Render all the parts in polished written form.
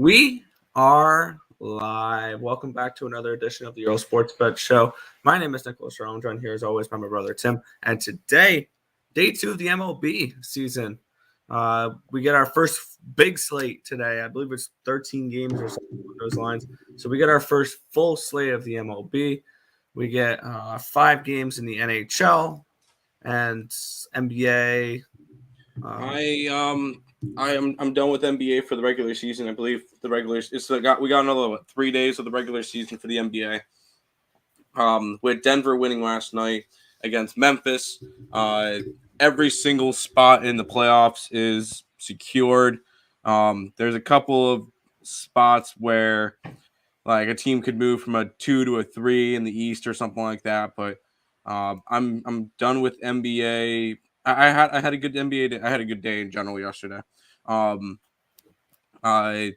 We are live. Welcome back to another edition of the Earle Sports Bet Show. My name is Nicholas Earle. I'm joined here as always by my brother Tim. And today, day 2 of the MLB season. We get our first big slate today. I believe it's 13 games or something along those lines. So we get our first full slate of the MLB. We get 5 games in the NHL and NBA. I'm done with NBA for the regular season. I believe we got another 3 days of the regular season for the NBA. With Denver winning last night against Memphis, every single spot in the playoffs is secured. There's a couple of spots where like a team could move from a 2 to a 3 in the East or something like that, but I'm done with NBA. I had a good NBA day. I had a good day in general yesterday. I'm done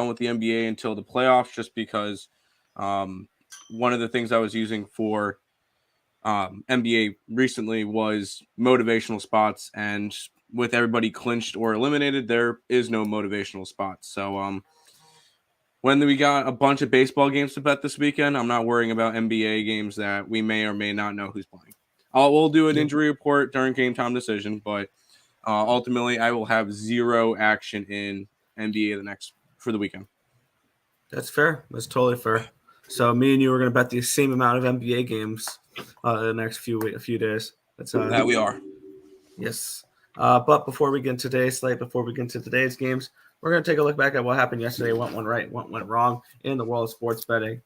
with the NBA until the playoffs, just because one of the things I was using for NBA recently was motivational spots, and with everybody clinched or eliminated, there is no motivational spots. So when we got a bunch of baseball games to bet this weekend, I'm not worrying about NBA games that we may or may not know who's playing. We'll do an injury report during game time decision, but ultimately I will have zero action in NBA for the weekend. That's fair. That's totally fair. So me and you are going to bet the same amount of NBA games the next few days. That's that we are. Yes. But before we get into today's slate, before we get into today's games, we're going to take a look back at what happened yesterday, what went right, what went wrong in the world of sports betting.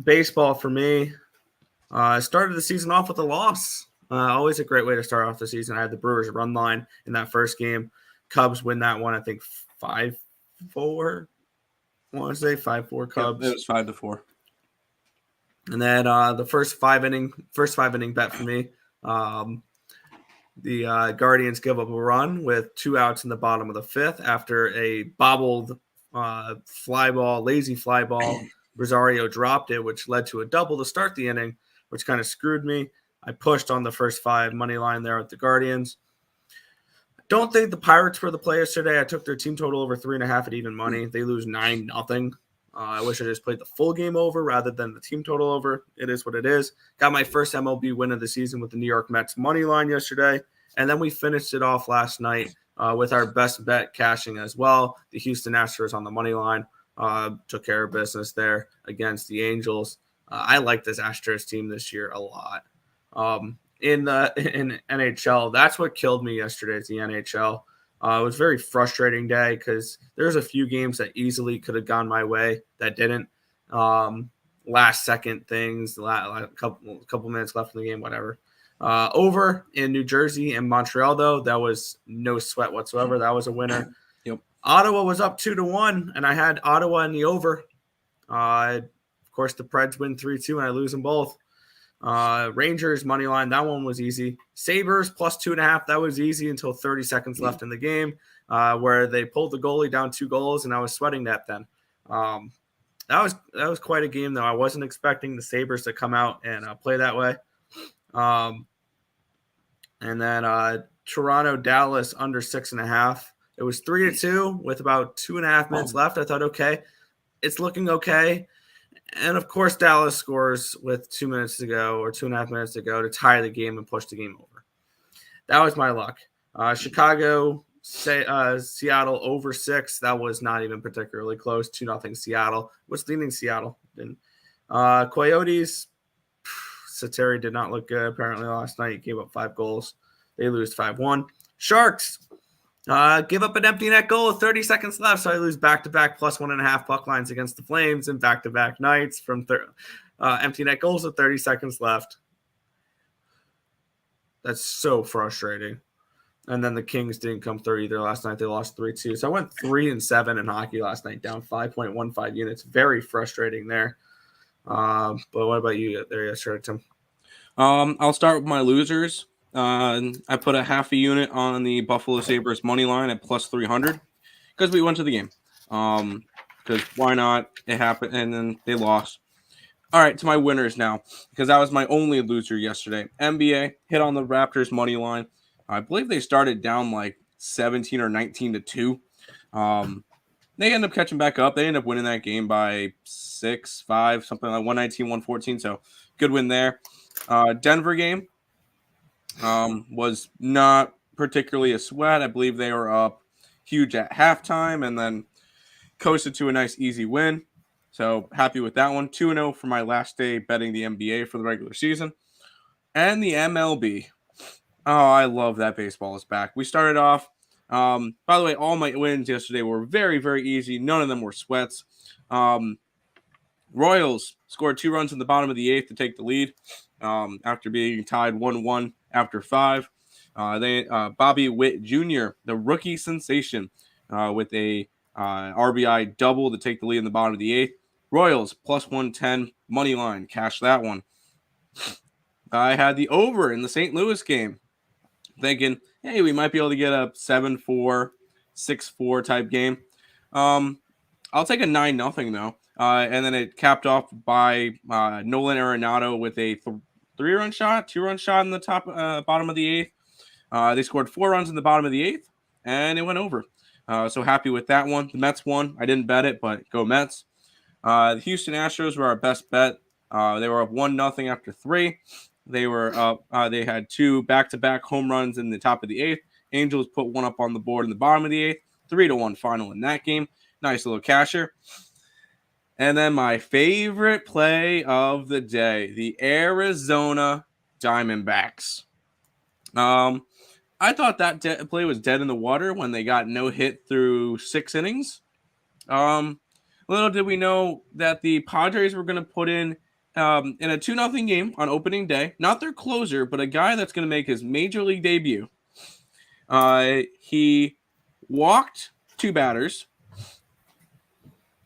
Baseball for me, I started the season off with a loss. Always a great way to start off the season. I had the Brewers run line in that first game. Cubs win that one, I think 5-4. I want to say 5-4 Cubs. Yep, it was 5-4. And then the first five inning bet for me. The Guardians give up a run with 2 outs in the bottom of the 5th after a bobbled lazy fly ball. Rosario dropped it, which led to a double to start the inning, which kind of screwed me. I pushed on the first 5 money line there with the Guardians. Don't think the Pirates were the play yesterday. I took their team total over 3.5 at even money. They lose 9-0. I wish I just played the full game over rather than the team total over. It is what it is. Got my first MLB win of the season with the New York Mets money line yesterday. And then we finished it off last night with our best bet cashing as well. The Houston Astros on the money line took care of business there against the Angels. I like this Astros team this year a lot. In NHL, that's what killed me yesterday is the NHL. It was a very frustrating day because there's a few games that easily could have gone my way that didn't. Last second things, a couple minutes left in the game, whatever. Over in New Jersey and Montreal, though, that was no sweat whatsoever. That was a winner. Yep. Ottawa was up 2-1, and I had Ottawa in the over. Of course, the Preds win 3-2, and I lose them both. Rangers money line, that one was easy. Sabres plus 2.5, that was easy until 30 seconds left in the game, where they pulled the goalie down 2 goals, and I was sweating that then. That was quite a game, though. I wasn't expecting the Sabres to come out and play that way. And then Toronto Dallas under 6.5. It was 3-2 with about 2.5 minutes left. I thought, okay, it's looking okay. And of course, Dallas scores with 2 minutes to go or 2.5 minutes to go to tie the game and push the game over. That was my luck. Chicago, Seattle over 6. That was not even particularly close. 2-0 Seattle. Was leaning Seattle. Coyotes, Sateri did not look good apparently last night. He gave up 5 goals. They lose 5-1. Sharks give up an empty net goal with 30 seconds left, so I lose back-to-back plus 1.5 puck lines against the Flames and back-to-back nights from empty net goals with 30 seconds left. That's so frustrating. And then the Kings didn't come through either last night. They lost 3-2. So I went 3-7 in hockey last night, down 5.15 units. Very frustrating there. But what about you there yesterday, Tim? I'll start with my losers. I put a half a unit on the Buffalo Sabres money line at plus 300 because we went to the game. Because why not? It happened, and then they lost. All right, to my winners now, because that was my only loser yesterday. NBA hit on the Raptors money line. I believe they started down like 17 or 19-2. They end up catching back up. They end up winning that game by 6-5, something like 119-114. So good win there. Denver game was not particularly a sweat. I believe they were up huge at halftime and then coasted to a nice easy win. So happy with that one. 2-0 for my last day betting the NBA for the regular season. And the MLB. Oh, I love that baseball is back. We started off. By the way, all my wins yesterday were very, very easy. None of them were sweats. Royals scored 2 runs in the bottom of the 8th to take the lead after being tied 1-1 after 5. Bobby Witt Jr., the rookie sensation, with a RBI double to take the lead in the bottom of the 8th. Royals plus 110 money line, cash that one. I had the over in the St. Louis game, thinking, hey, we might be able to get a 7-4, 6-4 type game. I'll take a 9-0 though. And then it capped off by Nolan Arenado with a 2-run shot in the bottom of the 8th. They scored 4 runs in the bottom of the 8th, and it went over. So happy with that one. The Mets won. I didn't bet it, but go Mets. The Houston Astros were our best bet. They were up 1-0 after 3. They were up. They had 2 back-to-back home runs in the top of the 8th. Angels put 1 up on the board in the bottom of the 8th. 3-1 final in that game. Nice little casher. And then my favorite play of the day, the Arizona Diamondbacks. I thought that play was dead in the water when they got no hit through 6 innings. Little did we know that the Padres were going to put in a 2-0 game on opening day. Not their closer, but a guy that's going to make his major league debut. He walked 2 batters,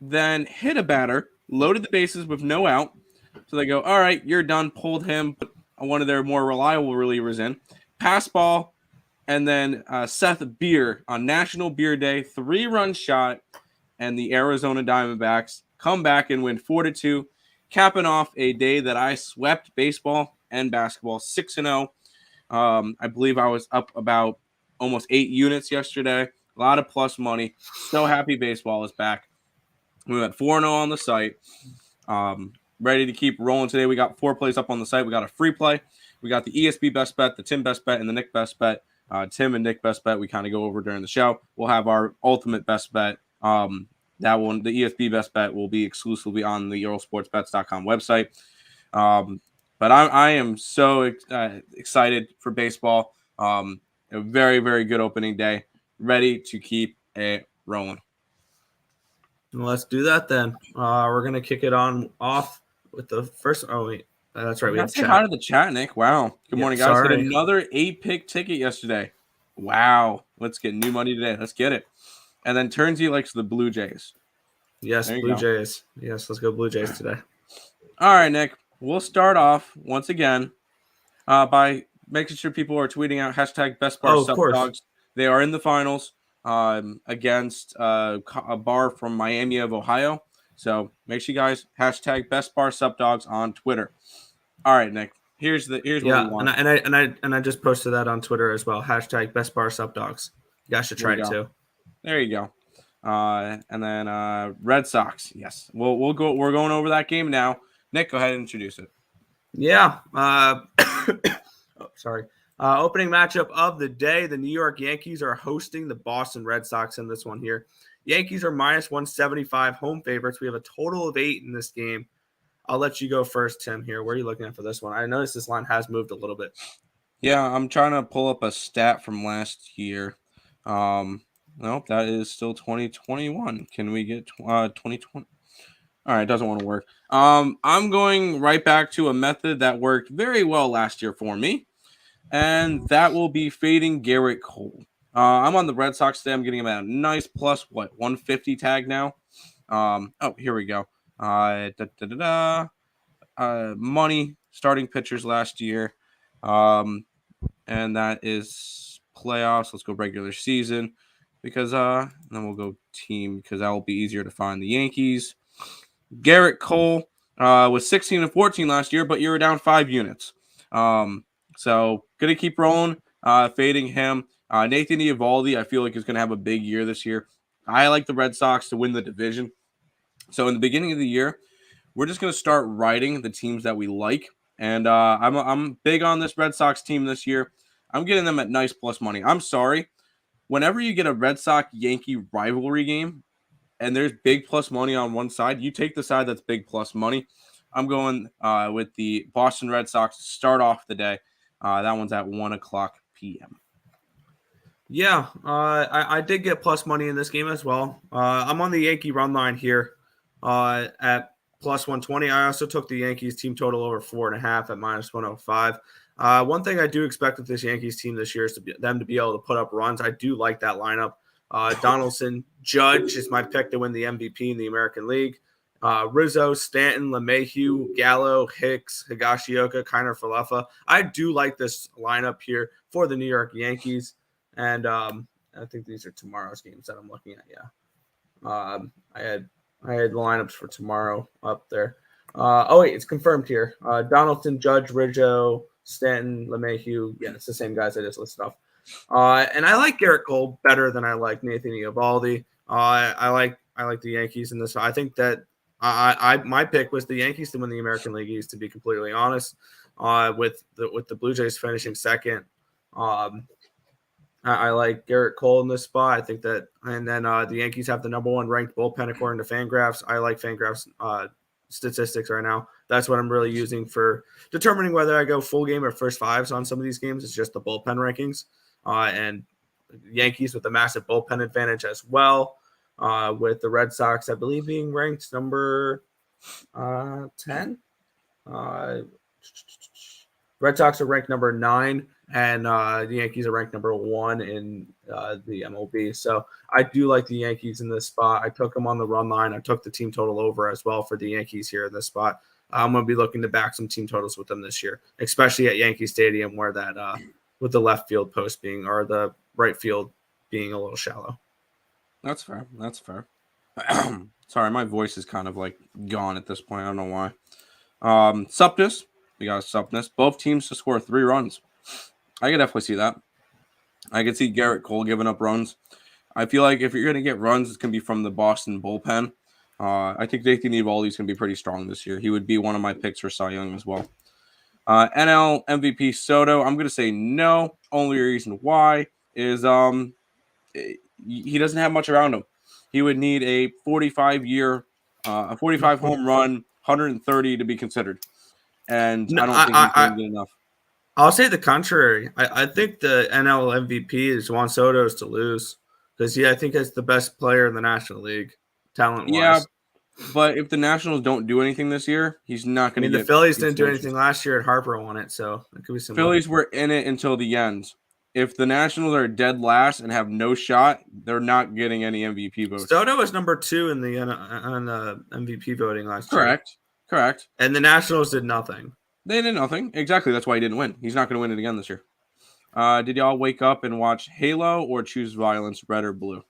then hit a batter, loaded the bases with no out. So they go, all right, you're done. Pulled him, put one of their more reliable relievers in. Pass ball, and then Seth Beer on National Beer Day, 3-run shot, and the Arizona Diamondbacks come back and win 4-2, capping off a day that I swept baseball and basketball 6-0. I believe I was up about almost 8 units yesterday. A lot of plus money. So happy baseball is back. We went 4-0 on the site. Ready to keep rolling today. We got 4 plays up on the site. We got a free play. We got the ESB best bet, the Tim best bet, and the Nick best bet. Tim and Nick best bet we kind of go over during the show. We'll have our ultimate best bet. That one, the ESB best bet, will be exclusively on the EarleSportsBets.com website. But I am so excited for baseball. A very, very good opening day. Ready to keep it rolling. Let's do that then. We're going to kick it off with the first. Oh, wait. That's right. We have to say hi to the chat, Nick. Wow. Good morning, guys. Sorry. Hit another 8-pick ticket yesterday. Wow. Let's get new money today. Let's get it. And then Turnsy likes the Blue Jays. Yes, Blue Jays. Yes, let's go Blue Jays today. All right, Nick. We'll start off once again by making sure people are tweeting out hashtag Best Bar Sub Dogs. They are in the finals against a bar from Miami of Ohio. So make sure you guys hashtag Best Bar Sub Dogs on Twitter. All right, Nick. Here's what we want. And I just posted that on Twitter as well. Hashtag Best Bar Sub Dogs. You guys should try it too. There you go. And then Red Sox. Yes, we'll go. We're going over that game now. Nick, go ahead and introduce it. Yeah. Sorry. Opening matchup of the day. The New York Yankees are hosting the Boston Red Sox in this one here. Yankees are minus 175 home favorites. We have a total of 8 in this game. I'll let you go first, Tim, here. Where are you looking at for this one? I noticed this line has moved a little bit. Yeah, I'm trying to pull up a stat from last year. Nope, that is still 2021. Can we get 2020? All right, it doesn't want to work. I'm going right back to a method that worked very well last year for me, and that will be fading Garrett Cole. I'm on the Red Sox today. I'm getting about a nice plus, 150 tag now. Oh, here we go. Money starting pitchers last year. And that is playoffs. Let's go regular season because then we'll go team because that will be easier to find. The Yankees. Garrett Cole was 16-14 last year, but you were down 5 units. So gonna keep rolling, fading him. Nathan Eovaldi, I feel like is gonna have a big year this year. I like the Red Sox to win the division. So in the beginning of the year, we're just going to start writing the teams that we like. And I'm big on this Red Sox team this year. I'm getting them at nice plus money. I'm sorry. Whenever you get a Red Sox-Yankee rivalry game and there's big plus money on one side, you take the side that's big plus money. I'm going with the Boston Red Sox to start off the day. That one's at 1 o'clock p.m. Yeah, I did get plus money in this game as well. I'm on the Yankee run line here at plus 120. I also took the Yankees team total over 4.5 at minus 105. One thing I do expect with this Yankees team this year is them to be able to put up runs. I do like that lineup. Donaldson, Judge is my pick to win the MVP in the American League. Rizzo, Stanton, LeMahieu, Gallo, Hicks, Higashioka, Kiner Falefa. I do like this lineup here for the New York Yankees. And I think these are tomorrow's games that I'm looking at. Yeah, I had the lineups for tomorrow up there. Oh wait, it's confirmed here. Donaldson, Judge, Rizzo, Stanton, LeMahieu. Yeah, it's the same guys I just listed off. And I like Garrett Cole better than I like Nathan Eovaldi. I like the Yankees in this. I think that my pick was the Yankees to win the American League East. To be completely honest, with the Blue Jays finishing second. I like Garrett Cole in this spot. I think that, and then the Yankees have the number 1 ranked bullpen according to Fangraphs. I like Fangraphs statistics right now. That's what I'm really using for determining whether I go full game or first fives on some of these games. It's just the bullpen rankings, and Yankees with a massive bullpen advantage as well. With the Red Sox, I believe, being ranked number 10. Red Sox are ranked number 9. And the Yankees are ranked number 1 in the MLB. So I do like the Yankees in this spot. I took them on the run line. I took the team total over as well for the Yankees here in this spot. I'm going to be looking to back some team totals with them this year, especially at Yankee Stadium where that with the left field post being or the right field being a little shallow. That's fair. That's fair. Sorry, my voice is kind of like gone at this point. I don't know why. Supness. We got a Supness. Both teams to score 3 runs. I can definitely see that. I can see Garrett Cole giving up runs. I feel like if you're going to get runs, it's going to be from the Boston bullpen. I think Nathan Eovaldi is going to be pretty strong this year. He would be one of my picks for Cy Young as well. NL MVP Soto, I'm going to say no. Only reason why is he doesn't have much around him. He would need a 45 home run, 130 to be considered. And I don't think he's going to get enough. I'll say the contrary. I think the NL MVP is Juan Soto's to lose because I think he's the best player in the National League, talent-wise. Yeah, but if the Nationals don't do anything this year, he's not going to get. The Phillies didn't do anything last year, and Harper won it, so it could be similar. Phillies were in it until the end. If the Nationals are dead last and have no shot, they're not getting any MVP votes. Soto was number 2 in the MVP voting last year. Correct. And the Nationals did nothing. They did nothing. Exactly. That's why he didn't win. He's not going to win it again this year. Did y'all wake up and watch Halo or choose violence, red or blue?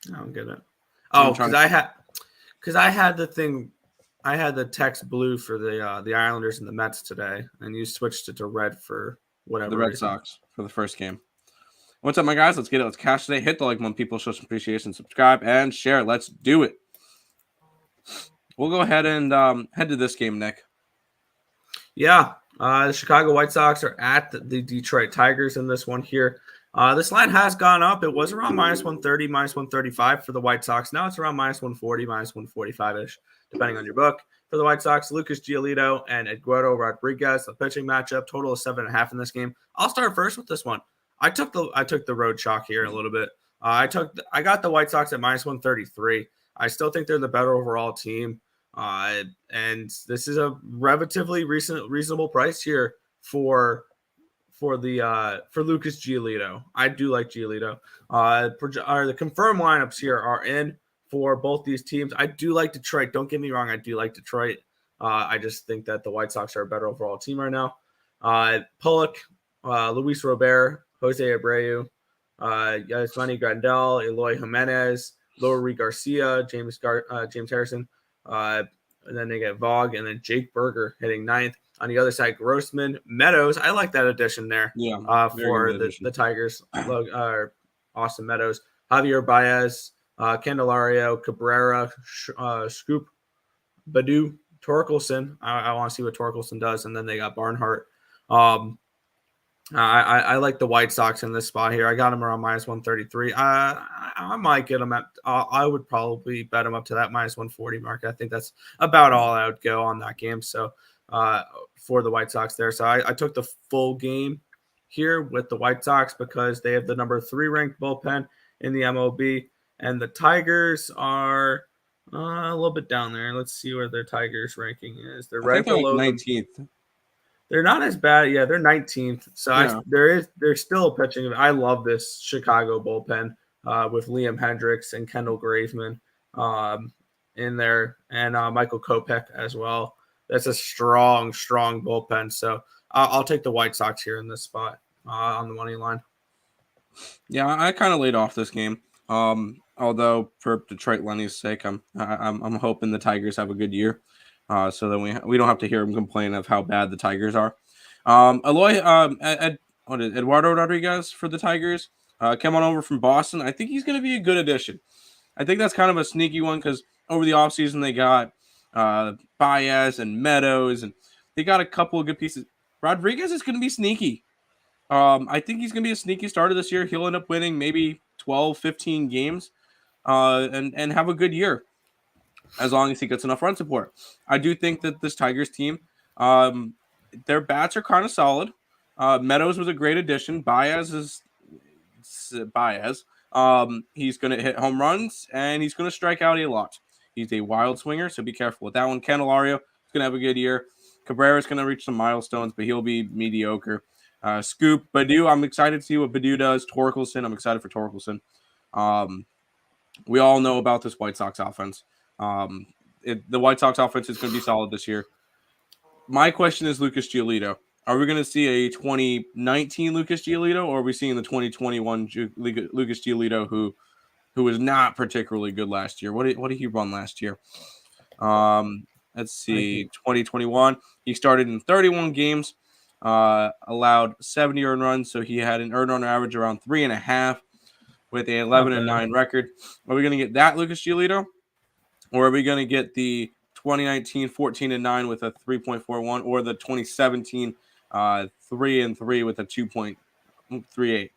I don't get it. Oh, because I had the thing. I had the text blue for the Islanders and the Mets today, and you switched it to red for whatever. The Red Sox for the first game. What's up, my guys? Let's get it. Let's cash today. Hit the like button. People show some appreciation. Subscribe and share. Let's do it. We'll go ahead and head to this game, Nick. Yeah, the Chicago White Sox are at the Detroit Tigers in this one here. This line has gone up. It was around minus 130, minus 135 for the White Sox. Now it's around minus 140, minus 145-ish, depending on your book. For the White Sox, Lucas Giolito and Eduardo Rodriguez, the pitching matchup, total of 7.5 in this game. I'll start first with this one. I took the road chalk here a little bit. I got the White Sox at minus 133. I still think they're the better overall team. And this is a relatively reasonable price here for Lucas Giolito. I do like Giolito. The confirmed lineups here are in for both these teams. I do like Detroit. Don't get me wrong. I do like Detroit. I just think that the White Sox are a better overall team right now. Pollock, Luis Robert, Jose Abreu, Yasmani Grandal, Eloy Jimenez, Lowry Garcia, James Harrison, and then they get Vogue, and then Jake Berger hitting 9th. On the other side, Grossman, Meadows. I like that addition there. Yeah, for the Tigers, Austin Meadows. Javier Baez, Candelario, Cabrera, Scoop, Badu, Torkelson. I want to see what Torkelson does, and then they got Barnhart. I like the White Sox in this spot here. I got them around minus 133. I might get them at. I would probably bet them up to that minus 140 mark. I think that's about all I would go on that game. So for the White Sox there. So I took the full game here with the White Sox because they have the number 3 ranked bullpen in the MLB, and the Tigers are a little bit down there. Let's see where their Tigers ranking is. They're right below like 19th. They're not as bad. Yeah, they're 19th. So Yeah. there's still pitching. I love this Chicago bullpen with Liam Hendricks and Kendall Graveman in there, and Michael Kopech as well. That's a strong bullpen. So I'll take the White Sox here in this spot on the money line. Yeah, I kind of laid off this game. Although for Detroit Lenny's sake, I'm hoping the Tigers have a good year. So then we don't have to hear him complain of how bad the Tigers are. Eduardo Rodriguez for the Tigers came on over from Boston. I think he's going to be a good addition. I think that's kind of a sneaky one because over the offseason they got Baez and Meadows, and they got a couple of good pieces. Rodriguez is going to be sneaky. I think he's going to be a sneaky starter this year. He'll end up winning maybe 12, 15 games and have a good year, as long as he gets enough run support. I do think that this Tigers team, their bats are kind of solid. Meadows was a great addition. Baez is Baez. He's going to hit home runs, and he's going to strike out a lot. He's a wild swinger, so be careful with that one. Candelario is going to have a good year. Cabrera is going to reach some milestones, but he'll be mediocre. Scoop, Badu, I'm excited to see what Badu does. Torkelson, I'm excited for Torkelson. We all know about this White Sox offense. The White Sox offense is going to be solid this year. My question is Lucas Giolito. Are we going to see a 2019 Lucas Giolito, or are we seeing the 2021 Lucas Giolito who was not particularly good last year? What did he run last year? Let's see. 2021. He started in 31 games, allowed 70 earned runs, so he had an earned run average around 3.5 with a 11-9 record. Are we going to get that Lucas Giolito? Or are we going to get the 2019 14-9 with a 3.41, or the 2017 3-3 with a 2.38?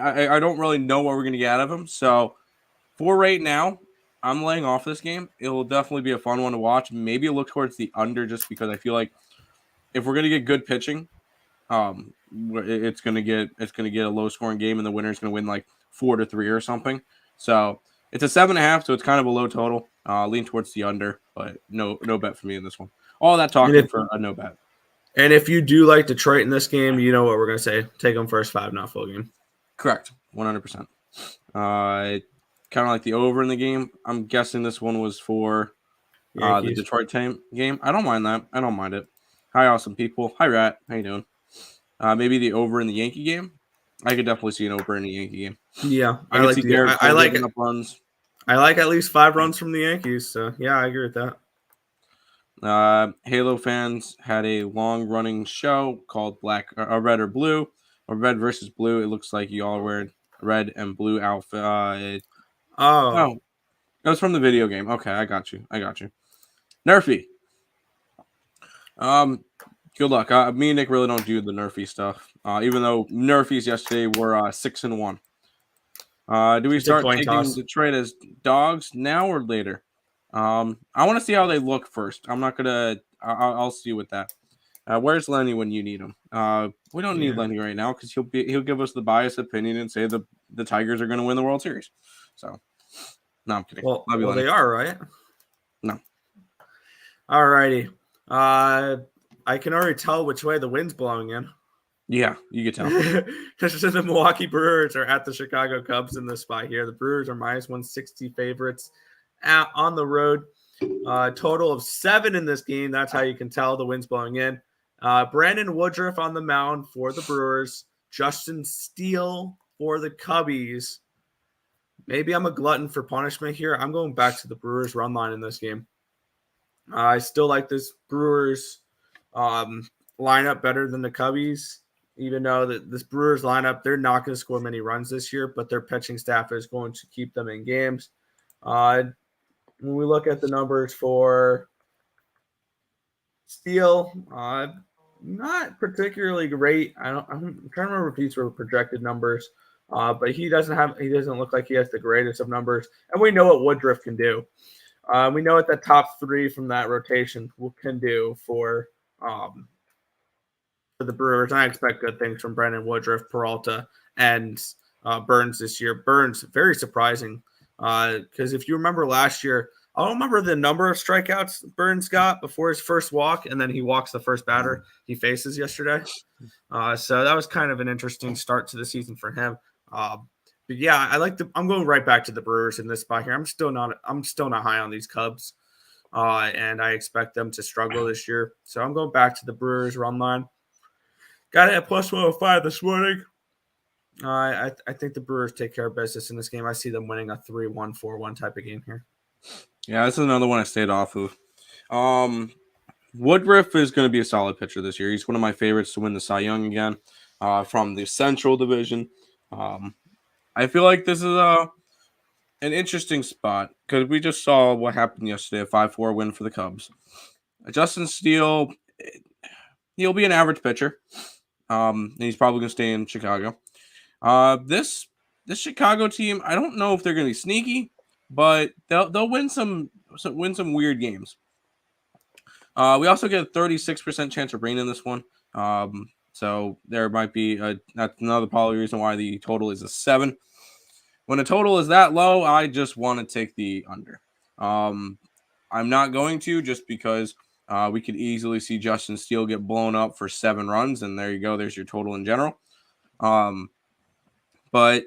I don't really know what we're going to get out of him. So for right now, I'm laying off this game. It will definitely be a fun one to watch. Maybe look towards the under, just because I feel like if we're going to get good pitching, it's going to get a low scoring game, and the winner is going to win like 4-3 or something. So it's a 7.5, so it's kind of a low total. Lean towards the under, but no bet for me in this one. All that talking for a no bet. And if you do like Detroit in this game, you know what we're going to say. Take them first 5, not full game. Correct. 100%. Kind of like the over in the game. I'm guessing this one was for the Detroit game. I don't mind that. I don't mind it. Hi, awesome people. Hi, Rat. How you doing? Maybe the over in the Yankee game. I could definitely see an over in the Yankee game. Yeah, I like it. Runs. I like at least 5 runs from the Yankees. So yeah, I agree with that. Halo fans had a long-running show called Red or Blue, or Red versus Blue. It looks like you all wear red and blue outfit. No, it was from the video game. Okay, I got you. Nerfy. Good luck. Me and Nick really don't do the Nerfy stuff. Even though Nerfies yesterday were 6-1. Do we start taking Detroit as dogs now or later? I want to see how they look first. I'm not gonna. I'll see with that. Where's Lenny when you need him? We don't need Lenny right now because he'll give us the biased opinion and say the Tigers are going to win the World Series. So, no, I'm kidding. Well, they are, right? No. All righty. I can already tell which way the wind's blowing in. Yeah, you can tell. The Milwaukee Brewers are at the Chicago Cubs in this spot here. The Brewers are minus 160 favorites on the road. Total of 7 in this game. That's how you can tell the wind's blowing in. Brandon Woodruff on the mound for the Brewers. Justin Steele for the Cubbies. Maybe I'm a glutton for punishment here. I'm going back to the Brewers run line in this game. I still like this Brewers lineup better than the Cubbies. even though that this Brewers lineup, they're not going to score many runs this year, but their pitching staff is going to keep them in games. When we look at the numbers for Steele, not particularly great. I'm trying to remember if these were projected numbers, but he doesn't look like he has the greatest of numbers. And we know what Woodruff can do. We know what the top three from that rotation can do for the Brewers. I expect good things from Brandon Woodruff, Peralta, and Burns this year. Burns, very surprising because if you remember last year, I don't remember the number of strikeouts Burns got before his first walk, and then he walks the first batter he faces yesterday. So that was kind of an interesting start to the season for him. But yeah, I'm going right back to the Brewers in this spot here. I'm still not high on these Cubs, and I expect them to struggle this year. So I'm going back to the Brewers run line. Got it at plus 105 this morning. I think the Brewers take care of business in this game. I see them winning a 3-1, 4-1 type of game here. Yeah, this is another one I stayed off of. Woodruff is going to be a solid pitcher this year. He's one of my favorites to win the Cy Young again from the Central Division. I feel like this is an interesting spot because we just saw what happened yesterday, a 5-4 win for the Cubs. Justin Steele, he'll be an average pitcher, and he's probably going to stay in Chicago. This Chicago team, I don't know if they're going to be sneaky, but they'll win some weird games. We also get a 36% chance of rain in this one. So there might be that's another probably reason why the total is a 7. When a total is that low, I just want to take the under. I'm not going to just because we could easily see Justin Steele get blown up for 7 runs, and there you go. There's your total in general. But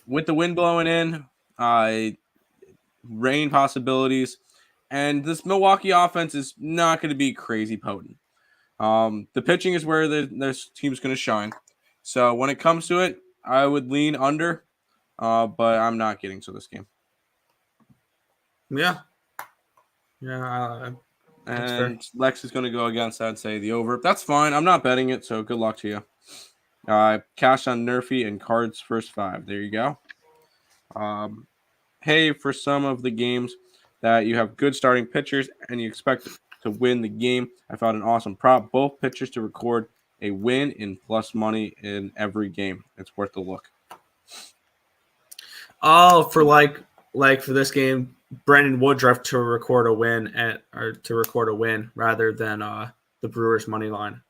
with the wind blowing in, rain possibilities, and this Milwaukee offense is not going to be crazy potent. The pitching is where this team's going to shine. So when it comes to it, I would lean under, but I'm not getting to this game. Yeah. And Lex is going to go against that and say the over. That's fine. I'm not betting it, so good luck to you. Cash on Nerfy and Cards first 5. There you go. Hey, for some of the games that you have good starting pitchers and you expect to win the game, I found an awesome prop. Both pitchers to record a win in plus money in every game. It's worth a look. Oh, for for this game, Brandon Woodruff to record a win rather than the Brewers money line.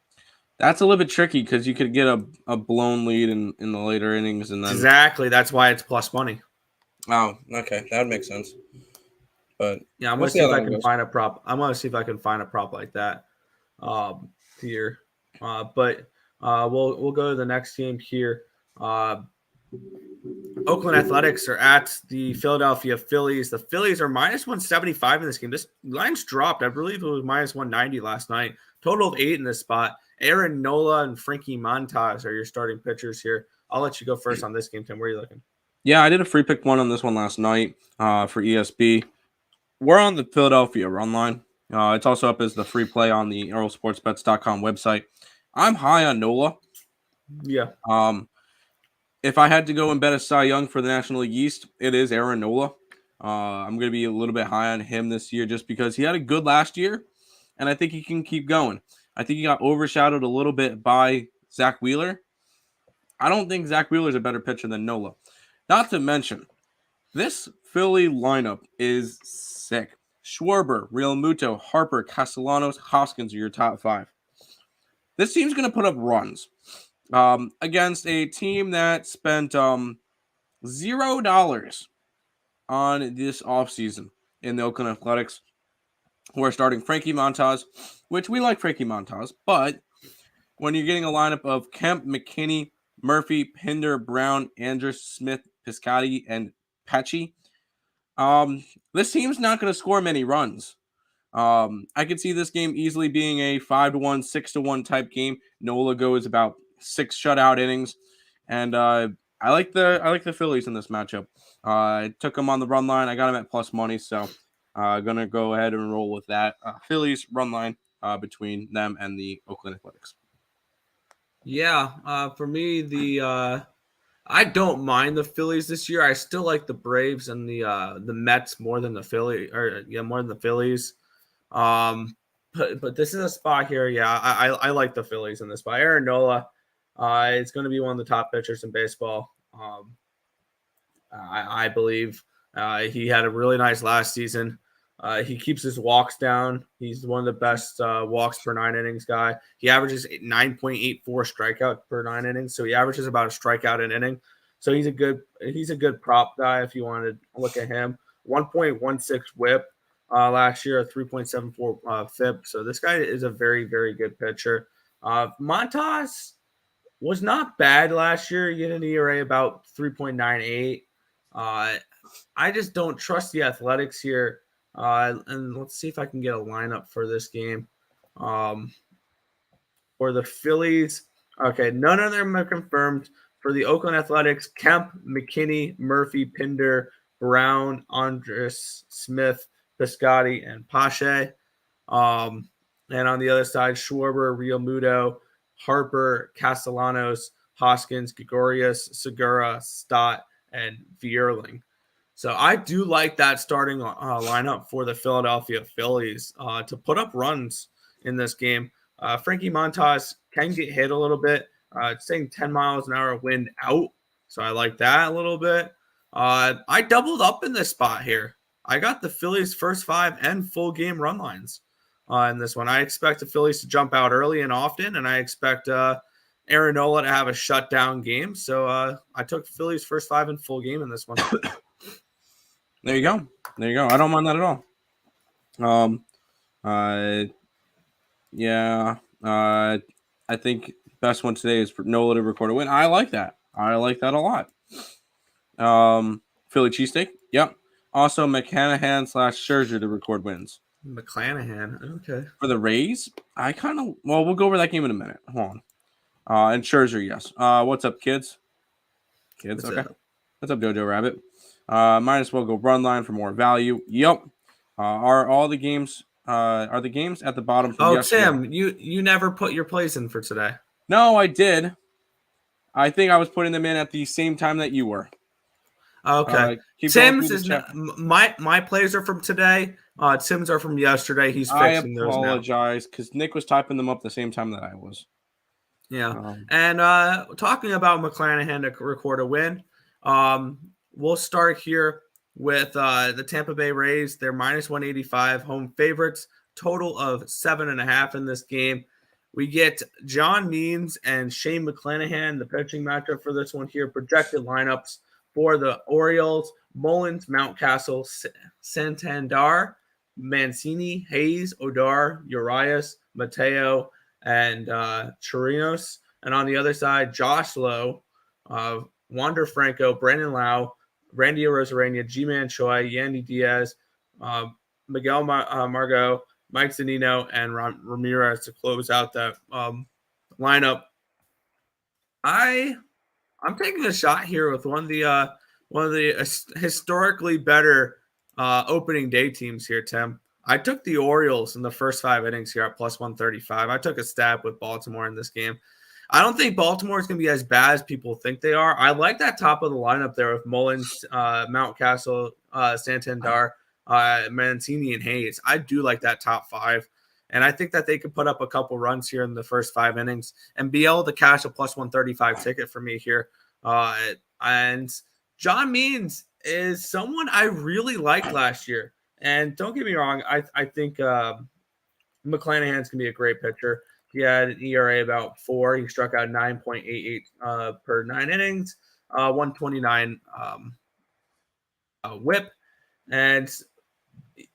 That's a little bit tricky because you could get a blown lead in the later innings and then exactly that's why it's plus money. Oh, okay, that would make sense. But yeah, I'm gonna see if I can find a prop. I'm gonna see if I can find a prop like that here. But we'll go to the next game here. Oakland Athletics are at the Philadelphia Phillies. The Phillies are minus 175 in this game. This line's dropped. I believe it was minus 190 last night. Total of 8 in this spot. Aaron Nola and Frankie Montas are your starting pitchers here. I'll let you go first on this game, Tim. Where are you looking? Yeah, I did a free pick one on this one last night for ESB. We're on the Philadelphia run line. It's also up as the free play on the EarleSportsBets.com website. I'm high on Nola. Yeah. If I had to go and bet a Cy Young for the National League East, it is Aaron Nola. I'm going to be a little bit high on him this year just because he had a good last year, and I think he can keep going. I think he got overshadowed a little bit by Zach Wheeler. I don't think Zach Wheeler is a better pitcher than Nola. Not to mention, this Philly lineup is sick. Schwarber, Realmuto, Harper, Castellanos, Hoskins are your top 5. This team's going to put up runs against a team that spent $0 on this offseason in the Oakland Athletics, who are starting Frankie Montas, which we like Frankie Montas, but when you're getting a lineup of Kemp, McKinney, Murphy, Pinder, Brown, Andrus, Smith, Piscotty, and Pesci, this team's not going to score many runs. I could see this game easily being a 5-1, 6-1 type game. Nola goes about 6 shutout innings, and I like the Phillies in this matchup. I took them on the run line. I got them at plus money, so I'm gonna go ahead and roll with that. Phillies run line between them and the Oakland Athletics. Yeah, for me, I don't mind the Phillies this year. I still like the Braves and the Mets more than the more than the Phillies. Um, but this is a spot here. Yeah, I like the Phillies in this spot. Aaron Nola, is going to be one of the top pitchers in baseball. I believe he had a really nice last season. He keeps his walks down. He's one of the best walks per 9 innings guy. He averages 9.84 strikeout per 9 innings, so he averages about a strikeout an inning. So he's a good prop guy if you want to look at him. 1.16 WHIP last year, a 3.74 FIP. So this guy is a very very good pitcher. Montas was not bad last year. He had an ERA about 3.98. I just don't trust the Athletics here. And let's see if I can get a lineup for this game. For the Phillies, okay, none of them are confirmed. For the Oakland Athletics, Kemp, McKinney, Murphy, Pinder, Brown, Andres, Smith, Piscotti, and Pache. And on the other side, Schwarber, Real Muto, Harper, Castellanos, Hoskins, Gregorius, Segura, Stott, and Vierling. So I do like that starting lineup for the Philadelphia Phillies to put up runs in this game. Frankie Montas can get hit a little bit. It's saying 10 miles an hour wind out. So I like that a little bit. I doubled up in this spot here. I got the Phillies first 5 and full game run lines in this one. I expect the Phillies to jump out early and often, and I expect Aaron Nola to have a shutdown game. So I took Phillies first 5 and full game in this one. There you go. There you go. I don't mind that at all. I think best one today is for Nola to record a win. I like that. I like that a lot. Philly cheesesteak. Yep. Also, McClanahan / Scherzer to record wins. McClanahan. Okay. For the Rays, we'll go over that game in a minute. Hold on. And Scherzer, yes. What's up, kids? Kids, okay. What's up, Jojo Rabbit? Might as well go run line for more value. Yep. Are the games at the bottom from yesterday? Tim, you never put your plays in for today. No, I did. I think I was putting them in at the same time that you were. Okay. Tim's is my plays are from today. Tim's are from yesterday. He's fixing those now. I apologize because Nick was typing them up the same time that I was. Yeah. And talking about McClanahan to record a win, we'll start here with the Tampa Bay Rays. They're minus 185 home favorites, total of 7.5 in this game. We get John Means and Shane McClanahan, the pitching matchup for this one here. Projected lineups for the Orioles: Mullins, Mountcastle, Santander, Mancini, Hayes, Odar, Urias, Mateo, and Chirinos. And on the other side, Josh Lowe, Wander Franco, Brandon Lau, Randy Arozarena, G-Man Choi, Yandy Diaz, Miguel Margot, Mike Zunino, and Ramirez to close out that lineup. I'm taking a shot here with one of the historically better opening day teams here, Tim. I took the Orioles in the first 5 innings here at plus 135. I took a stab with Baltimore in this game. I don't think Baltimore is going to be as bad as people think they are. I like that top of the lineup there with Mullins, Mountcastle, Santander, Mancini, and Hayes. I do like that top 5. And I think that they could put up a couple runs here in the first 5 innings and be able to cash a plus 135 ticket for me here. And John Means is someone I really liked last year. And don't get me wrong, I think McClanahan's going to be a great pitcher. He had an ERA about 4. He struck out 9.88 per 9 innings, 129 whip. And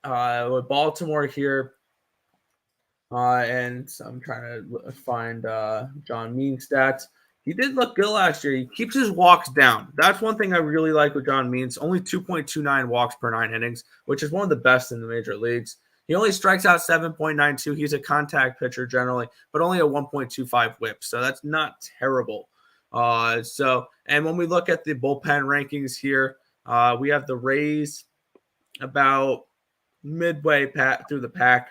with Baltimore here, and I'm trying to find John Means stats. He did look good last year. He keeps his walks down. That's one thing I really like with John Means. Only 2.29 walks per 9 innings, which is one of the best in the major leagues. He only strikes out 7.92. He's a contact pitcher generally, but only a 1.25 whip. So that's not terrible. And when we look at the bullpen rankings here, we have the Rays about midway through the pack.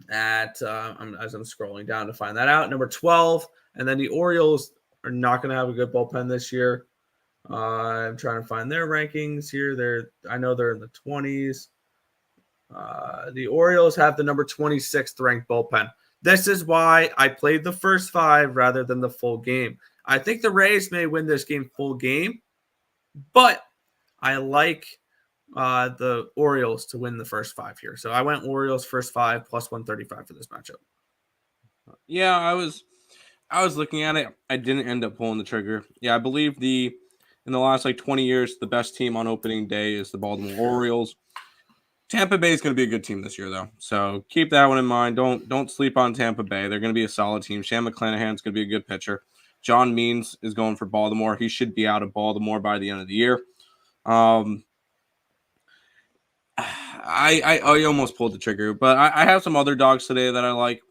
as I'm scrolling down to find that out. Number 12, and then the Orioles are not going to have a good bullpen this year. I'm trying to find their rankings here. I know they're in the 20s. The Orioles have the number 26th ranked bullpen. This is why I played the first 5 rather than the full game. I think the Rays may win this game full game, but I like the Orioles to win the first 5 here. So I went Orioles first 5 plus 135 for this matchup. Yeah, I was looking at it. I didn't end up pulling the trigger. Yeah, I believe in the last 20 years, the best team on opening day is the Baltimore Orioles. Tampa Bay is going to be a good team this year, though. So keep that one in mind. Don't sleep on Tampa Bay. They're going to be a solid team. Shane McClanahan's going to be a good pitcher. John Means is going for Baltimore. He should be out of Baltimore by the end of the year. I almost pulled the trigger, but I have some other dogs today that I like.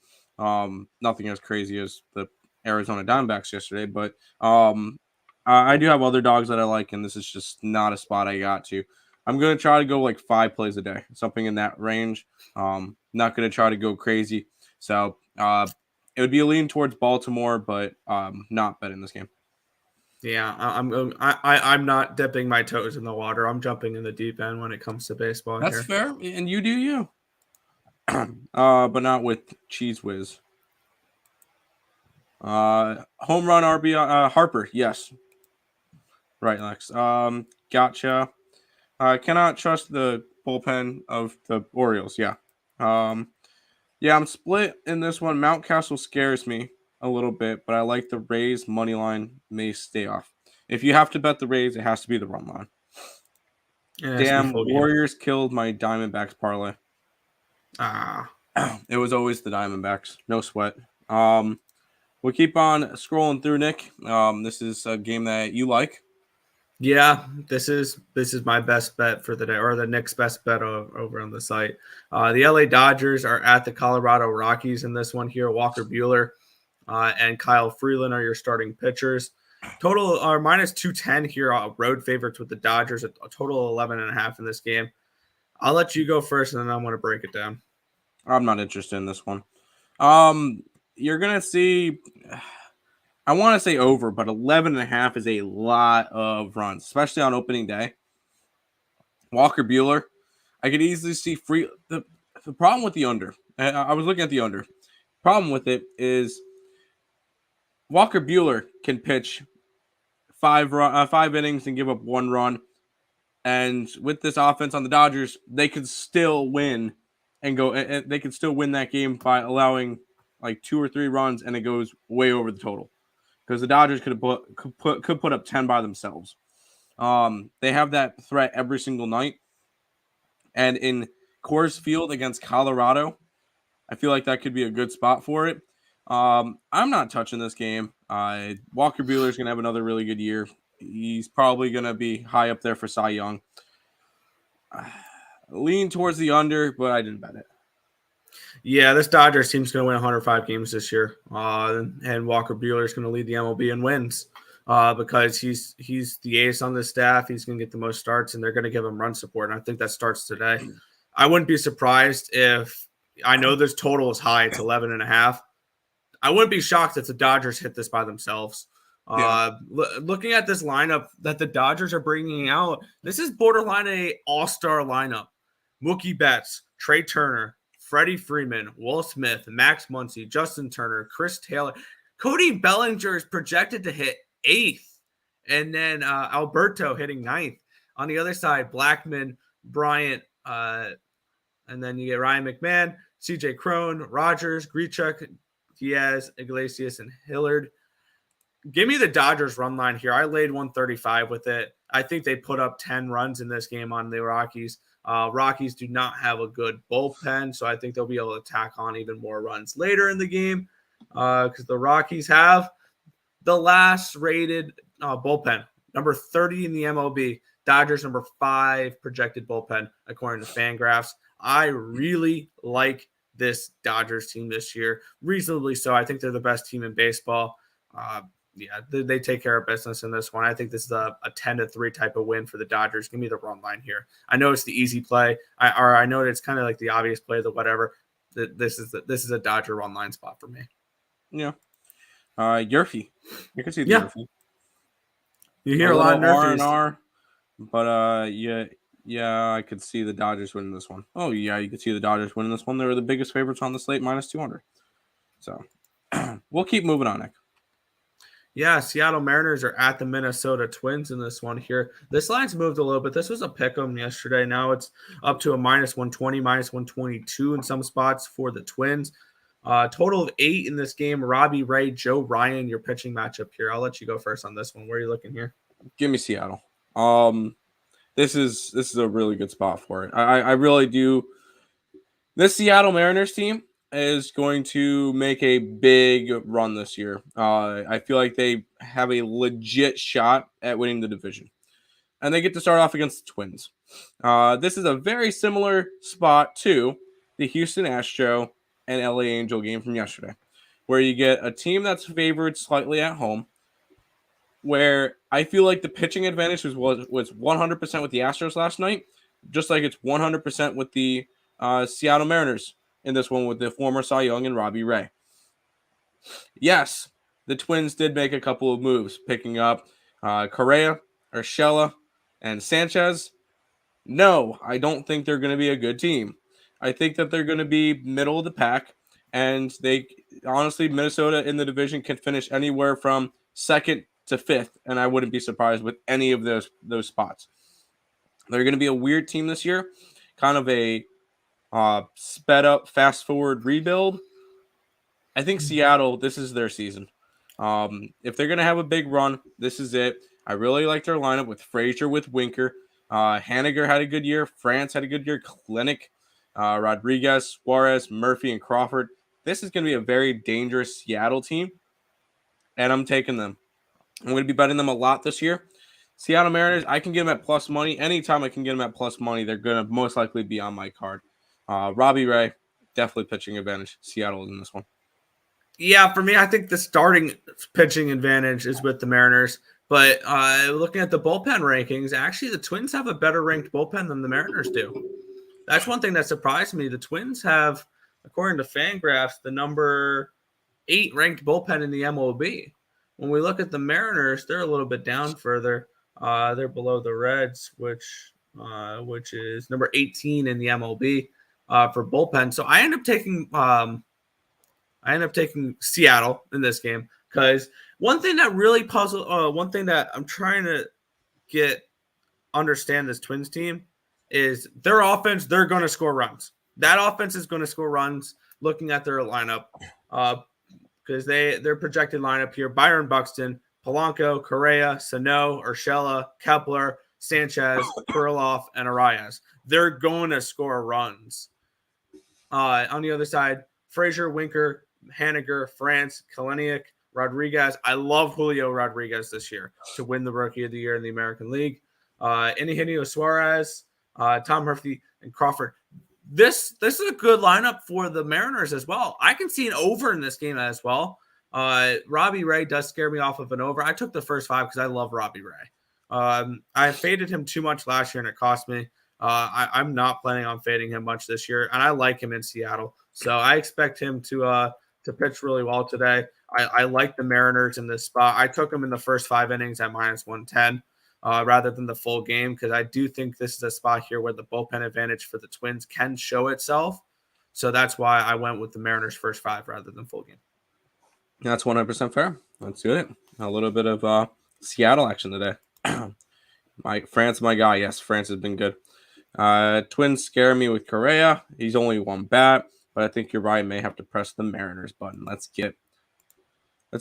Nothing as crazy as the Arizona Diamondbacks yesterday, but I do have other dogs that I like, and this is just not a spot I got to. I'm going to try to go 5 plays a day, something in that range. Not going to try to go crazy. So it would be a lean towards Baltimore, but not betting this game. Yeah, I'm not dipping my toes in the water. I'm jumping in the deep end when it comes to baseball. That's fair, and you do you. But not with Cheese Whiz. Home run RBI Harper, yes. Right, Lex. Gotcha. Cannot trust the bullpen of the Orioles. Yeah. Yeah, I'm split in this one. Mountcastle scares me a little bit, but I like the Rays money line may stay off. If you have to bet the Rays, it has to be the run line. Damn, Warriors killed my Diamondbacks parlay. It was always the Diamondbacks. No sweat. We'll keep on scrolling through, Nick. This is a game that you like. Yeah, this is my best bet for the day, or the Knicks' best bet over on the site. The LA Dodgers are at the Colorado Rockies in this one here. Walker Buehler and Kyle Freeland are your starting pitchers. Total are minus 210 here. Road favorites with the Dodgers, a total of 11.5 in this game. I'll let you go first, and then I'm going to break it down. I'm not interested in this one. You're going to see, I want to say over, but 11.5 is a lot of runs, especially on opening day. Walker Buehler, I could easily see the problem with the under. I was looking at the under. Problem with it is Walker Buehler can pitch 5 innings and give up 1 run. And with this offense on the Dodgers, they could still win and go. They could still win that game by allowing 2 or 3 runs, and it goes way over the total because the Dodgers could put up 10 by themselves. They have that threat every single night, and in Coors Field against Colorado, I feel like that could be a good spot for it. I'm not touching this game. Walker Buehler is going to have another really good year. He's probably going to be high up there for Cy Young. Lean towards the under, but I didn't bet it. Yeah, this Dodgers team's going to win 105 games this year, and Walker Buehler is going to lead the MLB in wins because he's the ace on the staff. He's going to get the most starts, and they're going to give him run support, and I think that starts today. I wouldn't be surprised if – I know this total is high. It's 11.5. I wouldn't be shocked if the Dodgers hit this by themselves. Looking at this lineup that the Dodgers are bringing out, this is borderline a all-star lineup. Mookie Betts, Trey Turner, Freddie Freeman, Will Smith, Max Muncy, Justin Turner, Chris Taylor. Cody Bellinger is projected to hit 8th, and then Alberto hitting 9th. On the other side, Blackman, Bryant, and then you get Ryan McMahon, CJ Crone, Rogers, Grichuk, Diaz, Iglesias, and Hillard. Give me the Dodgers run line here. I laid 135 with it. I think they put up 10 runs in this game on the Rockies. Rockies do not have a good bullpen, so I think they'll be able to tack on even more runs later in the game because the Rockies have the last rated bullpen, number 30 in the MLB. Dodgers number 5 projected bullpen according to Fangraphs. I really like this Dodgers team this year, reasonably so. I think they're the best team in baseball. They take care of business in this one. I think this is a 10-3 type of win for the Dodgers. Give me the run line here. I know it's the easy play, I know it's kind of like the obvious play, the whatever. this is a Dodger run line spot for me. Yeah. Yerfy. You can see the Yeah. Yerfy. You hear a lot of nerfies. R&R, but yeah, I could see the Dodgers winning this one. Oh yeah, you could see the Dodgers winning this one. They were the biggest favorites on the slate, -200. So we'll keep moving on, Nick. Yeah, Seattle Mariners are at the Minnesota Twins in this one here. This line's moved a little bit. This was a pick 'em yesterday. Now it's up to a -120, -122 in some spots for the Twins. Total of 8 in this game. Robbie Ray, Joe Ryan, your pitching matchup here. I'll let you go first on this one. Where are you looking here? Give me Seattle. This is a really good spot for it. I really do. This Seattle Mariners team is going to make a big run this year. I feel like they have a legit shot at winning the division. And they get to start off against the Twins. This is a very similar spot to the Houston Astro and LA Angel game from yesterday, where you get a team that's favored slightly at home, where I feel like the pitching advantage was 100% with the Astros last night, just like it's 100% with the Seattle Mariners in this one with the former Cy Young and Robbie Ray. Yes, the Twins did make a couple of moves, picking up Correa, Urshela, and Sanchez. No, I don't think they're going to be a good team. I think that they're going to be middle of the pack, and they honestly, Minnesota in the division can finish anywhere from second to fifth, and I wouldn't be surprised with any of those spots. They're going to be a weird team this year, kind of a sped up, fast forward rebuild. I think Seattle, this is their season. If they're going to have a big run, this is it. I really like their lineup with Frazier, with Winker. Haniger had a good year. France had a good year. Clinic, Rodriguez, Suarez, Murphy, and Crawford. This is going to be a very dangerous Seattle team, and I'm taking them. I'm going to be betting them a lot this year. Seattle Mariners, I can get them at plus money. Anytime I can get them at plus money, they're going to most likely be on my card. Robbie Ray, definitely pitching advantage. Seattle in this one. Yeah, for me, I think the starting pitching advantage is with the Mariners. But looking at the bullpen rankings, actually the Twins have a better ranked bullpen than the Mariners do. That's one thing that surprised me. The Twins have, according to Fangraphs, the number 8 ranked bullpen in the MLB. When we look at the Mariners, they're a little bit down further. They're below the Reds, which is number 18 in the MLB for bullpen. So I end up taking Seattle in this game because one thing that really one thing that I'm trying to understand this Twins team is their offense. They're going to score runs. That offense is going to score runs. Looking at their lineup, because their projected lineup here: Byron Buxton, Polanco, Correa, Sano, Urshela, Kepler, Sanchez, Perloff, and Arias. They're going to score runs. On the other side, Frazier, Winker, Haniger, France, Kalenic, Rodriguez. I love Julio Rodriguez this year to win the Rookie of the Year in the American League. Eugenio Suarez, Tom Murphy, and Crawford. This is a good lineup for the Mariners as well. I can see an over in this game as well. Robbie Ray does scare me off of an over. I took the first 5 because I love Robbie Ray. I faded him too much last year and it cost me. I'm not planning on fading him much this year, and I like him in Seattle. So I expect him to pitch really well today. I like the Mariners in this spot. I took him in the first 5 innings at -110 rather than the full game because I do think this is a spot here where the bullpen advantage for the Twins can show itself. So that's why I went with the Mariners first 5 rather than full game. That's 100% fair. Let's do it. A little bit of Seattle action today. France, my guy. Yes, France has been good. Twins scare me with Correa. He's only 1 bat, but I think you're right. May have to press the Mariners button. Let's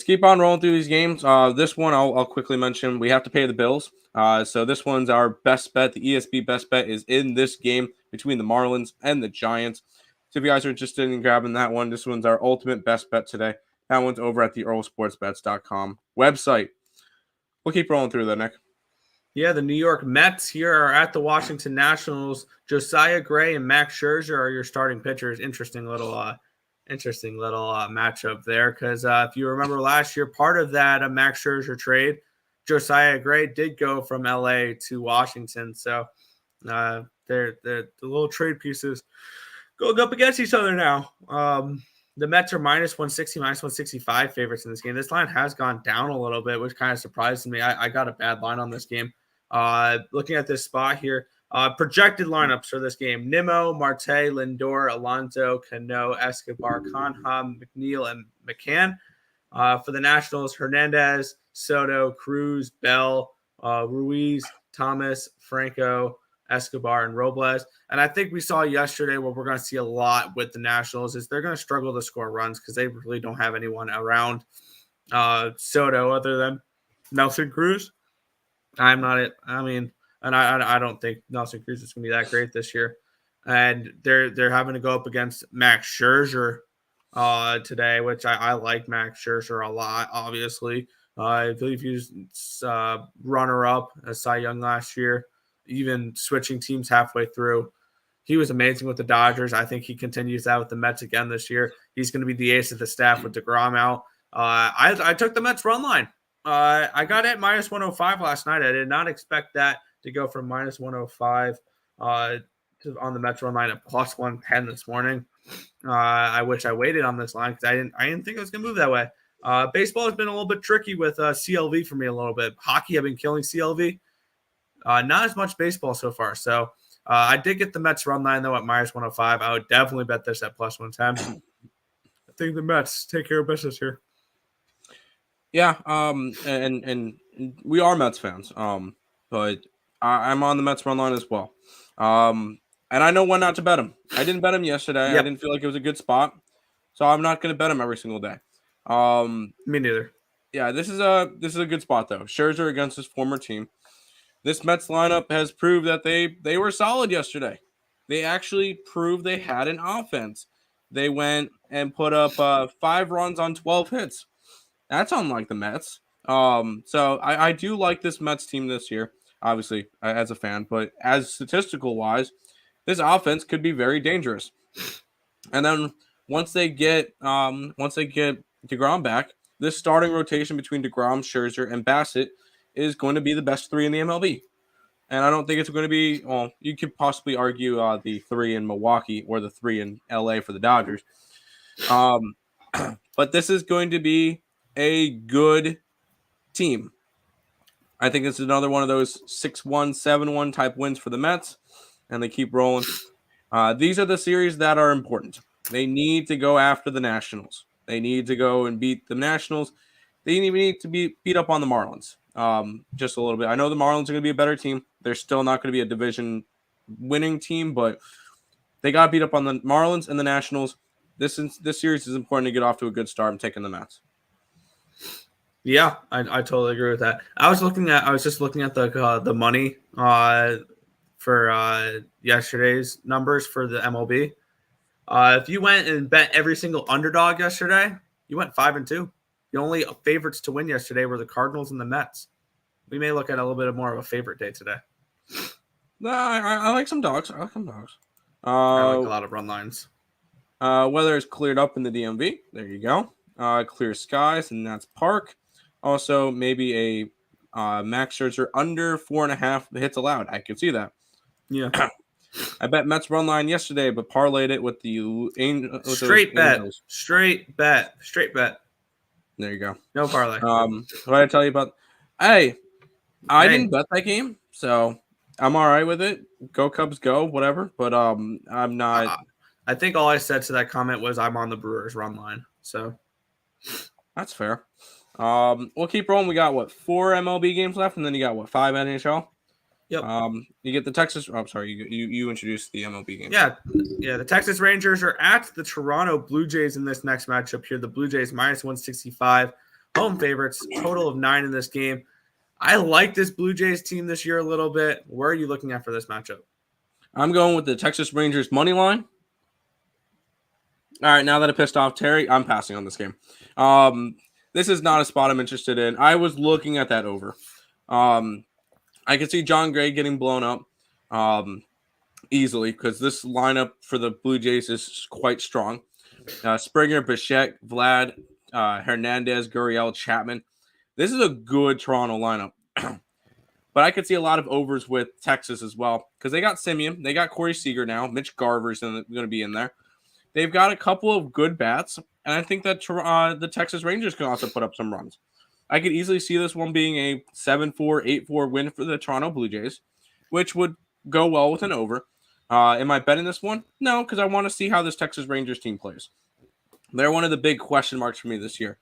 keep on rolling through these games. This one I'll quickly mention. We have to pay the bills. So this one's our best bet. The ESB best bet is in this game between the Marlins and the Giants. So if you guys are interested in grabbing that one, this one's our ultimate best bet today. That one's over at the EarleSportsBets.com website. We'll keep rolling through that, Nick. Yeah, the New York Mets here are at the Washington Nationals. Josiah Gray and Max Scherzer are your starting pitchers. Interesting little matchup there because if you remember last year, part of that Max Scherzer trade, Josiah Gray did go from LA to Washington. So they're the little trade pieces going up against each other now. The Mets are minus 160, minus 165 favorites in this game. This line has gone down a little bit, which kind of surprised me. I got a bad line on this game. Looking at this spot here, projected lineups for this game: Nimmo, Marte, Lindor, Alonso, Cano, Escobar, Conham, McNeil, and McCann. For the Nationals, Hernandez, Soto, Cruz, Bell, Ruiz, Thomas, Franco, Escobar, and Robles. And I think we saw yesterday what we're going to see a lot with the Nationals is they're going to struggle to score runs because they really don't have anyone around Soto other than Nelson Cruz. I'm not it. I mean, and I don't think Nelson Cruz is going to be that great this year. And they're having to go up against Max Scherzer today, which I like Max Scherzer a lot, obviously. I believe he was runner-up as Cy Young last year, even switching teams halfway through. He was amazing with the Dodgers. I think he continues that with the Mets again this year. He's going to be the ace of the staff with DeGrom out. I took the Mets run line. I got it minus 105 last night. I did not expect that to go from minus 105 on the Mets run line at plus 110 this morning. I wish I waited on this line because I didn't think it was going to move that way. Baseball has been a little bit tricky with CLV for me a little bit. Hockey, I've been killing CLV. Not as much baseball so far. So I did get the Mets run line, though, at minus 105. I would definitely bet this at plus 110. I think the Mets take care of business here. Yeah, and we are Mets fans, but I'm on the Mets run line as well. And I know when not to bet them. I didn't bet them yesterday. Yep. I didn't feel like it was a good spot, so I'm not going to bet them every single day. Me neither. Yeah, this is a good spot though. Scherzer against his former team. This Mets lineup has proved that they were solid yesterday. They actually proved they had an offense. They went and put up 5 runs on 12 hits. That's unlike the Mets. So I do like this Mets team this year, obviously, as a fan. But as statistical wise, this offense could be very dangerous. And then once they get DeGrom back, this starting rotation between DeGrom, Scherzer, and Bassett is going to be the best 3 in the MLB. And I don't think it's going to be, well, you could possibly argue the 3 in Milwaukee or the 3 in LA for the Dodgers. But this is going to be a good team. I think it's another one of those 6-1, 7-1 type wins for the Mets, and they keep rolling. These are the series that are important. They need to go after the Nationals. They need to go and beat the Nationals. They need to beat up on the Marlins just a little bit. I know the Marlins are going to be a better team. They're still not going to be a division winning team, but they got beat up on the Marlins and the Nationals. This series is important to get off to a good start. I'm taking the Mets. Yeah, I totally agree with that. I was just looking at the money for yesterday's numbers for the MLB. If you went and bet every single underdog yesterday, you went 5-2. The only favorites to win yesterday were the Cardinals and the Mets. We may look at a little bit more of a favorite day today. No, I like some dogs. I like I like a lot of run lines. Weather is cleared up in the DMV. There you go. Clear skies, and that's Park. Also, maybe a Max Scherzer under 4.5 hits allowed. I could see that. Yeah. I bet Mets run line yesterday, but parlayed it with the straight bet. Straight bet. There you go. No parlay. What did I tell you about? Hey, I didn't bet that game, so I'm all right with it. Go Cubs, go, whatever. But I'm not. I think all I said to that comment was I'm on the Brewers run line. So that's fair. We'll keep rolling. We got 4 MLB games left, and then you got 5 NHL. Yep. You get the Texas. Oh, I'm sorry. You introduced the MLB game. Yeah. The Texas Rangers are at the Toronto Blue Jays in this next matchup here. The Blue Jays minus 165, home favorites. Total of 9 in this game. I like this Blue Jays team this year a little bit. Where are you looking at for this matchup? I'm going with the Texas Rangers money line. All right, now that I pissed off Terry, I'm passing on this game. This is not a spot I'm interested in. I was looking at that over. I could see John Gray getting blown up easily because this lineup for the Blue Jays is quite strong. Springer, Bichette, Vlad, Hernandez, Gurriel, Chapman. This is a good Toronto lineup. But I could see a lot of overs with Texas as well because they got Simeon, they got Corey Seager now, Mitch Garver's going to be in there. They've got a couple of good bats, and I think that the Texas Rangers can also put up some runs. I could easily see this one being a 7-4, 8-4 win for the Toronto Blue Jays, which would go well with an over. Am I betting this one? No, because I want to see how this Texas Rangers team plays. They're one of the big question marks for me this year.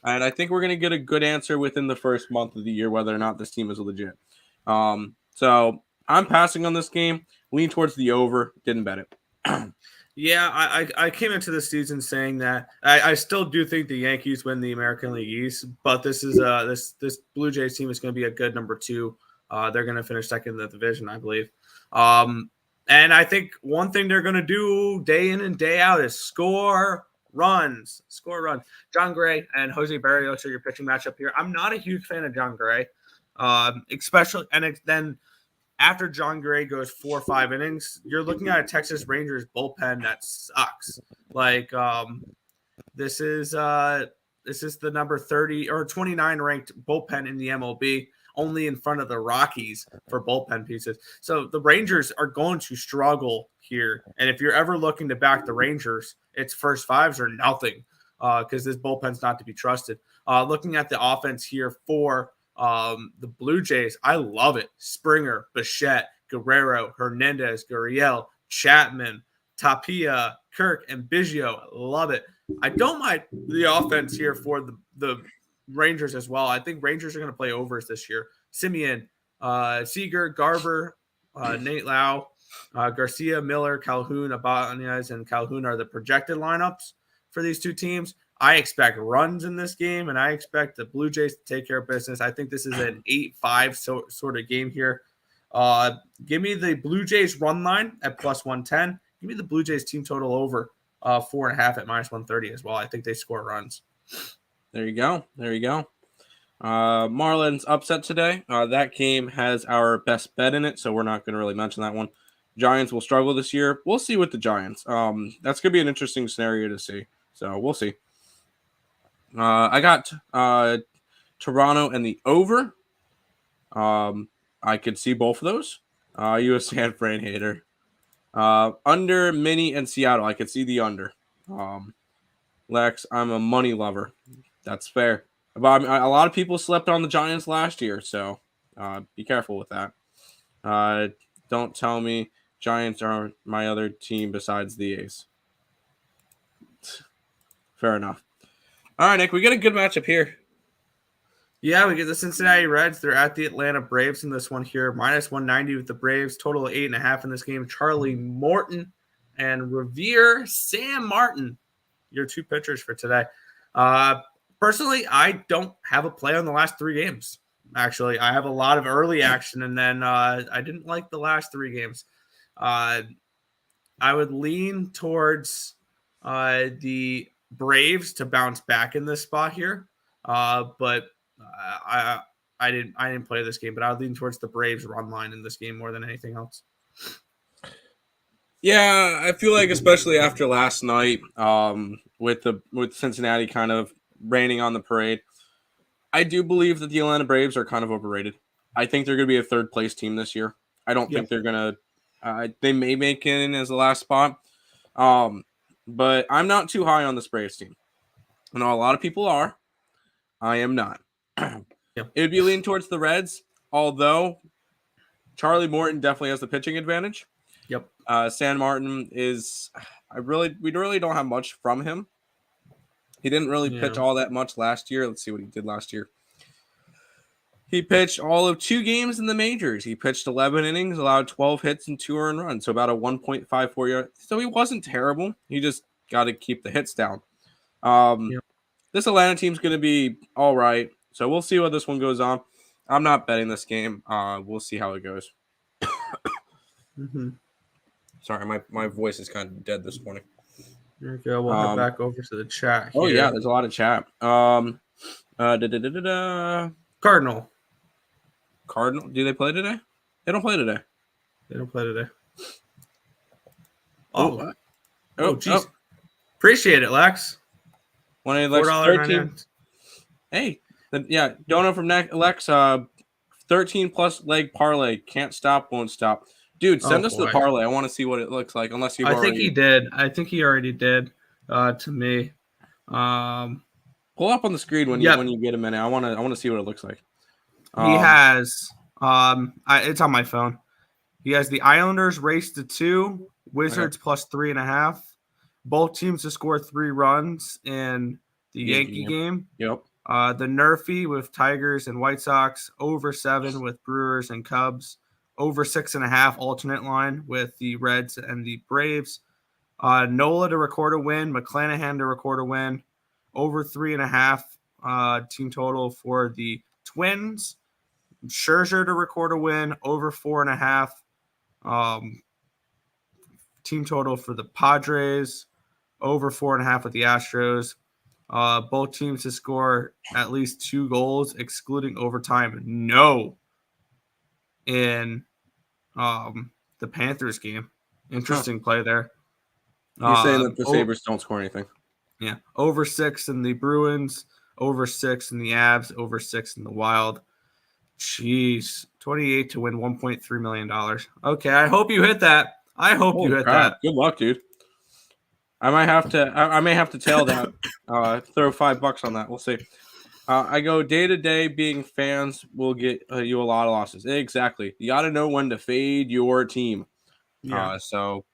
And I think we're going to get a good answer within the first month of the year whether or not this team is legit. So I'm passing on this game. Lean towards the over. Didn't bet it. Yeah, I came into the season saying that I still do think the Yankees win the American League East, but this is this Blue Jays team is going to be a good number 2. They're going to finish second in the division, I believe. And I think one thing they're going to do day in and day out is score runs. John Gray and Jose Barrios are your pitching matchup here. I'm not a huge fan of John Gray, especially then after John Gray goes 4 or 5 innings, you're looking at a Texas Rangers bullpen that sucks. Like this is the number 30 or 29 ranked bullpen in the MLB, only in front of the Rockies for bullpen pieces. So the Rangers are going to struggle here. And if you're ever looking to back the Rangers, it's first fives or nothing because this bullpen's not to be trusted. Looking at the offense here for the Blue Jays, I love it. Springer, Bichette, Guerrero, Hernandez, Gurriel, Chapman, Tapia, Kirk, and Biggio. Love it. I don't mind the offense here for the Rangers as well. I think Rangers are going to play overs this year. Simeon, Seager, Garver, Nate Lau, Garcia, Miller, Calhoun, Abanez, and Calhoun are the projected lineups for these two teams. I expect runs in this game, and I expect the Blue Jays to take care of business. I think this is an 8-5 sort of game here. Give me the Blue Jays run line at plus 110. Give me the Blue Jays team total over 4.5 at minus 130 as well. I think they score runs. There you go. Marlins upset today. That game has our best bet in it, so we're not going to really mention that one. Giants will struggle this year. We'll see with the Giants. That's going to be an interesting scenario to see. So we'll see. I got Toronto and the over. I could see both of those. You a San Fran hater. Under, Mini, and Seattle. I could see the under. Lex, I'm a money lover. That's fair. But a lot of people slept on the Giants last year, so be careful with that. Don't tell me Giants are my other team besides the A's. Fair enough. All right, Nick, we get a good matchup here. Yeah, we get the Cincinnati Reds. They're at the Atlanta Braves in this one here. Minus 190 with the Braves. Total of 8.5 in this game. Charlie Morton and Revere Sam Martin, your two pitchers for today. Personally, I don't have a play on the last 3 games. Actually, I have a lot of early action, and then I didn't like the last 3 games. I would lean towards the Braves to bounce back in this spot here, but I didn't play this game. But I would lean towards the Braves run line in this game more than anything else. Yeah, I feel like especially after last night, with Cincinnati kind of raining on the parade, I do believe that the Atlanta Braves are kind of overrated. I think they're going to be a 3rd place team this year. I don't think they're going to. They may make it in as the last spot, but I'm not too high on this Braves team. I know a lot of people are. I am not. It would be leaning towards the Reds, although Charlie Morton definitely has the pitching advantage. Yep. San Martin is. We really don't have much from him. He didn't really pitch all that much last year. Let's see what he did last year. He pitched all of 2 games in the majors. He pitched 11 innings, allowed 12 hits and 2 earned runs, so about a 1.54 yard. So he wasn't terrible. He just got to keep the hits down. This Atlanta team's going to be all right. So we'll see what this one goes on. I'm not betting this game. We'll see how it goes. Sorry, my voice is kind of dead this morning. There we go. We'll head back over to the chat here. Oh, yeah, there's a lot of chat. Cardinal. Do they play today? They don't play today. Oh, geez. Appreciate it, Lex. $4.13. Hey, donut from Lex. 13 plus leg parlay. Can't stop, won't stop. Dude, send us the boy. parlay. I want to see what it looks like. Unless you've I already think he did. I think he already did. To me. pull up on the screen when you get a minute. I want to see what it looks like. He has. It's on my phone. He has the Islanders race to 2, Wizards plus 3.5. Both teams to score 3 runs in the Yankee game. Yep. The Nerfy with Tigers and White Sox, over 7 with Brewers and Cubs, over 6.5 alternate line with the Reds and the Braves. Nola to record a win, McClanahan to record a win, over 3.5 team total for the Twins. Scherzer to record a win, over 4.5 team total for the Padres, over 4.5 with the Astros. Both teams to score at least 2 goals, excluding overtime. No, in the Panthers game. Interesting play there. You're saying that the Sabres don't score anything. Yeah, over 6 in the Bruins, over 6 in the Avs, over 6 in the Wild. Jeez, 28 to win $1.3 million. Okay, I hope you hit that. I hope you hit that. Good luck, dude. I may have to tail that. Throw $5 on that. We'll see. I go day to day. Being fans will get you a lot of losses. Exactly. You got to know when to fade your team. Yeah.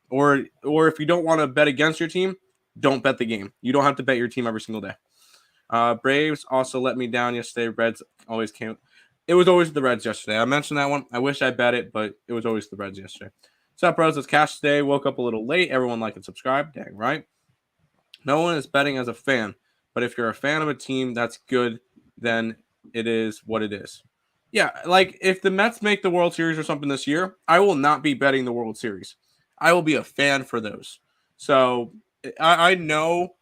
Or if you don't want to bet against your team, don't bet the game. You don't have to bet your team every single day. Braves also let me down yesterday. Reds always came. It was always the Reds yesterday. I mentioned that one. I wish I bet it, but it was always the Reds yesterday. What's up, bros? It's Cash today. Woke up a little late. Everyone like and subscribe. Dang right. No one is betting as a fan, but if you're a fan of a team that's good, then it is what it is. Yeah, like if the Mets make the World Series or something this year, I will not be betting the World Series. I will be a fan for those. So I know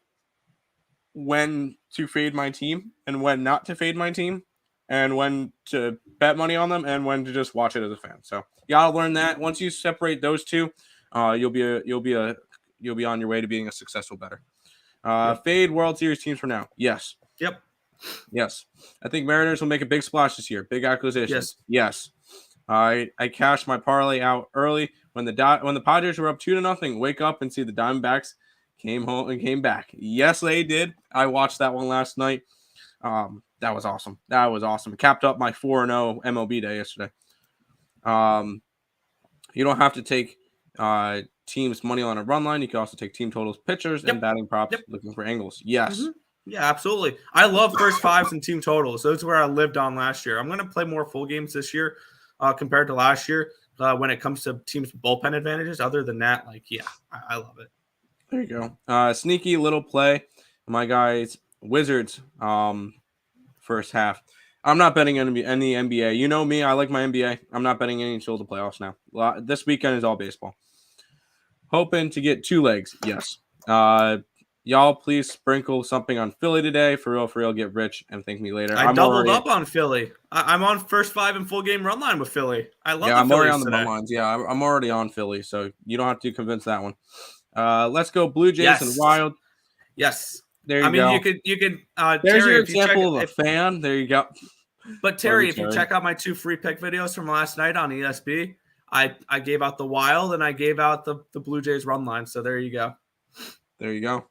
when to fade my team and when not to fade my team, and when to bet money on them and when to just watch it as a fan. So you gotta learn that. Once you separate those two, you'll be on your way to being a successful bettor. Fade World Series teams for now. Yes. Yep. Yes. I think Mariners will make a big splash this year. Big acquisitions. Yes. I cashed my parlay out early when the Padres were up 2-0. Wake up and see the Diamondbacks came home and came back. Yes, they did. I watched that one last night. That was awesome. It capped up my 4-0 MLB day yesterday. You don't have to take teams money on a run line. You can also take team totals, pitchers, and batting props, looking for angles. Yes. Mm-hmm. Yeah, absolutely. I love first fives and team totals. Those are where I lived on last year. I'm going to play more full games this year compared to last year when it comes to teams' bullpen advantages. Other than that, I love it. There you go. Sneaky little play. My guys, Wizards, first half. I'm not betting any NBA. You know me. I like my NBA. I'm not betting any until the playoffs now. This weekend is all baseball. Hoping to get 2 legs. Yes. Y'all, please sprinkle something on Philly today. For real, get rich and thank me later. I doubled up on Philly. I'm on first 5 and full game run line with Philly. I love the I'm already on today. the run lines. Yeah, I'm already on Philly, so you don't have to convince that one. Let's go Blue Jays and Wild. Yes. There you go. You could. There's Terry, your example of a fan. There you go. But Terry, if you check out my 2 free pick videos from last night on ESB, I gave out the Wild and I gave out the Blue Jays run line. So there you go. There you go.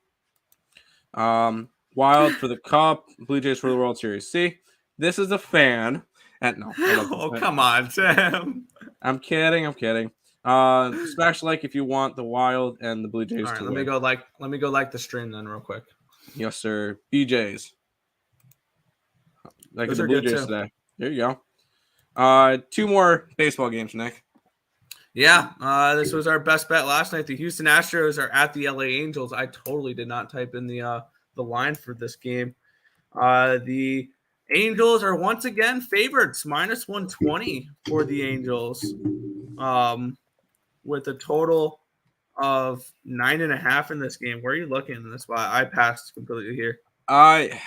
Wild for the Cup, Blue Jays for the World Series. See, this is a fan. Come on, Tim. I'm kidding. Smash like if you want the Wild and the Blue Jays. All right, let me go like the stream then real quick. Yes, sir. BJs. Like the Blue Jays today. There you go. 2 more baseball games, Nick. Yeah, this was our best bet last night. The Houston Astros are at the LA Angels. I totally did not type in the line for this game. The Angels are once again favorites, minus 120 for the Angels, with a total of 9.5 in this game. Where are you looking? That's why I passed completely here. I'm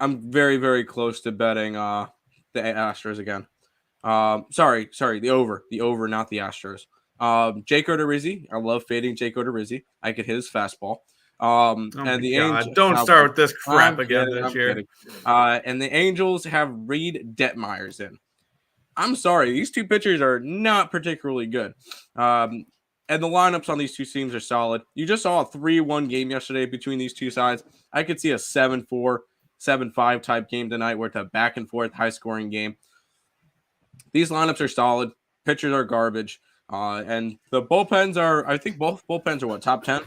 very, very close to betting the Astros again. Sorry, the over, not the Astros. Jake Odorizzi, I love fading Jake Odorizzi. I could hit his fastball. And the God. Angels. Don't start with this crap again kidding, this year. kidding. And the Angels have Reed Detmeyers in. I'm sorry, these two pitchers are not particularly good. And the lineups on these two teams are solid. You just saw a 3-1 game yesterday between these two sides. I could see a 7-4, 7-5 type game tonight where it's a back and forth, high scoring game. These lineups are solid. Pitchers are garbage. And the bullpens are, I think both bullpens are what, top 10?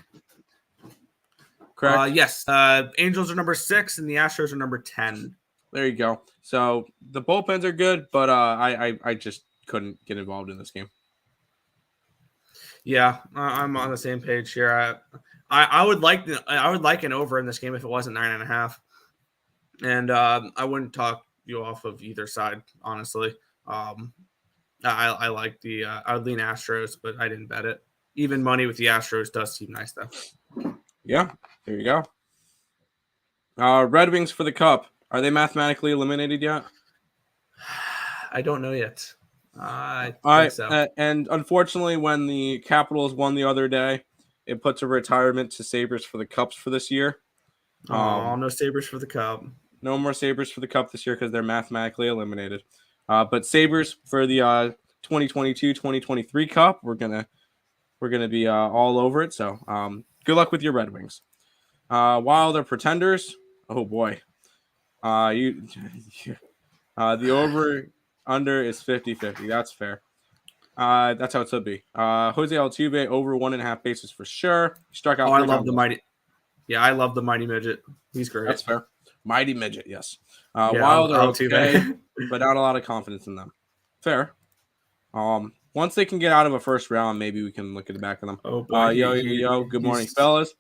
Correct? Yes. Angels are number 6 and the Astros are number 10. There you go. So the bullpens are good, but I just couldn't get involved in this game. Yeah, I'm on the same page here. I would like an over in this game if it wasn't 9.5, and I wouldn't talk you off of either side, honestly. I like I would lean Astros, but I didn't bet it. Even money with the Astros does seem nice though. Yeah, there you go. Red Wings for the Cup. Are they mathematically eliminated yet? I don't know yet. I think so. And unfortunately, when the Capitals won the other day, it puts a retirement to Sabres for the Cups for this year. No Sabres for the Cup. No more Sabres for the Cup this year because they're mathematically eliminated. But Sabres for the 2022-2023 Cup, we're gonna be all over it. So good luck with your Red Wings. Wild are pretenders. Oh boy. The over under is 50-50. That's fair. That's how it should be. Jose Altuve over 1.5 bases for sure. Struck out. I love the mighty. Yeah, I love the mighty midget. He's great. That's fair. Mighty midget, yes. Yeah, Wild are Altuve. okay, but not a lot of confidence in them. Fair. Once they can get out of a first round, maybe we can look at the back of them. Oh boy. Yo. Good morning, fellas.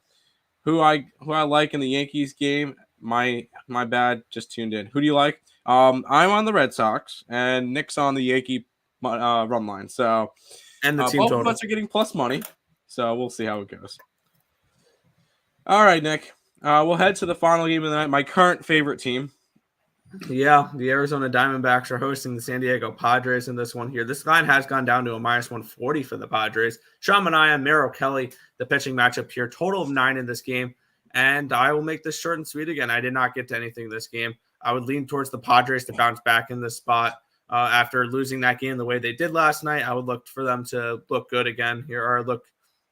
Who I like in the Yankees game. My bad. Just tuned in. Who do you like? I'm on the Red Sox, and Nick's on the Yankee run line. So, and the team both total. of us are getting plus money. So we'll see how it goes. All right, Nick. We'll head to the final game of the night. My current favorite team. Yeah, the Arizona Diamondbacks are hosting the San Diego Padres in this one here. This line has gone down to a -140 for the Padres. Sean Manaea, Merrill Kelly, the pitching matchup here. Total of 9 in this game. And I will make this short and sweet again. I did not get to anything this game. I would lean towards the Padres to bounce back in this spot. After losing that game the way they did last night, I would look for them to look good again here, or look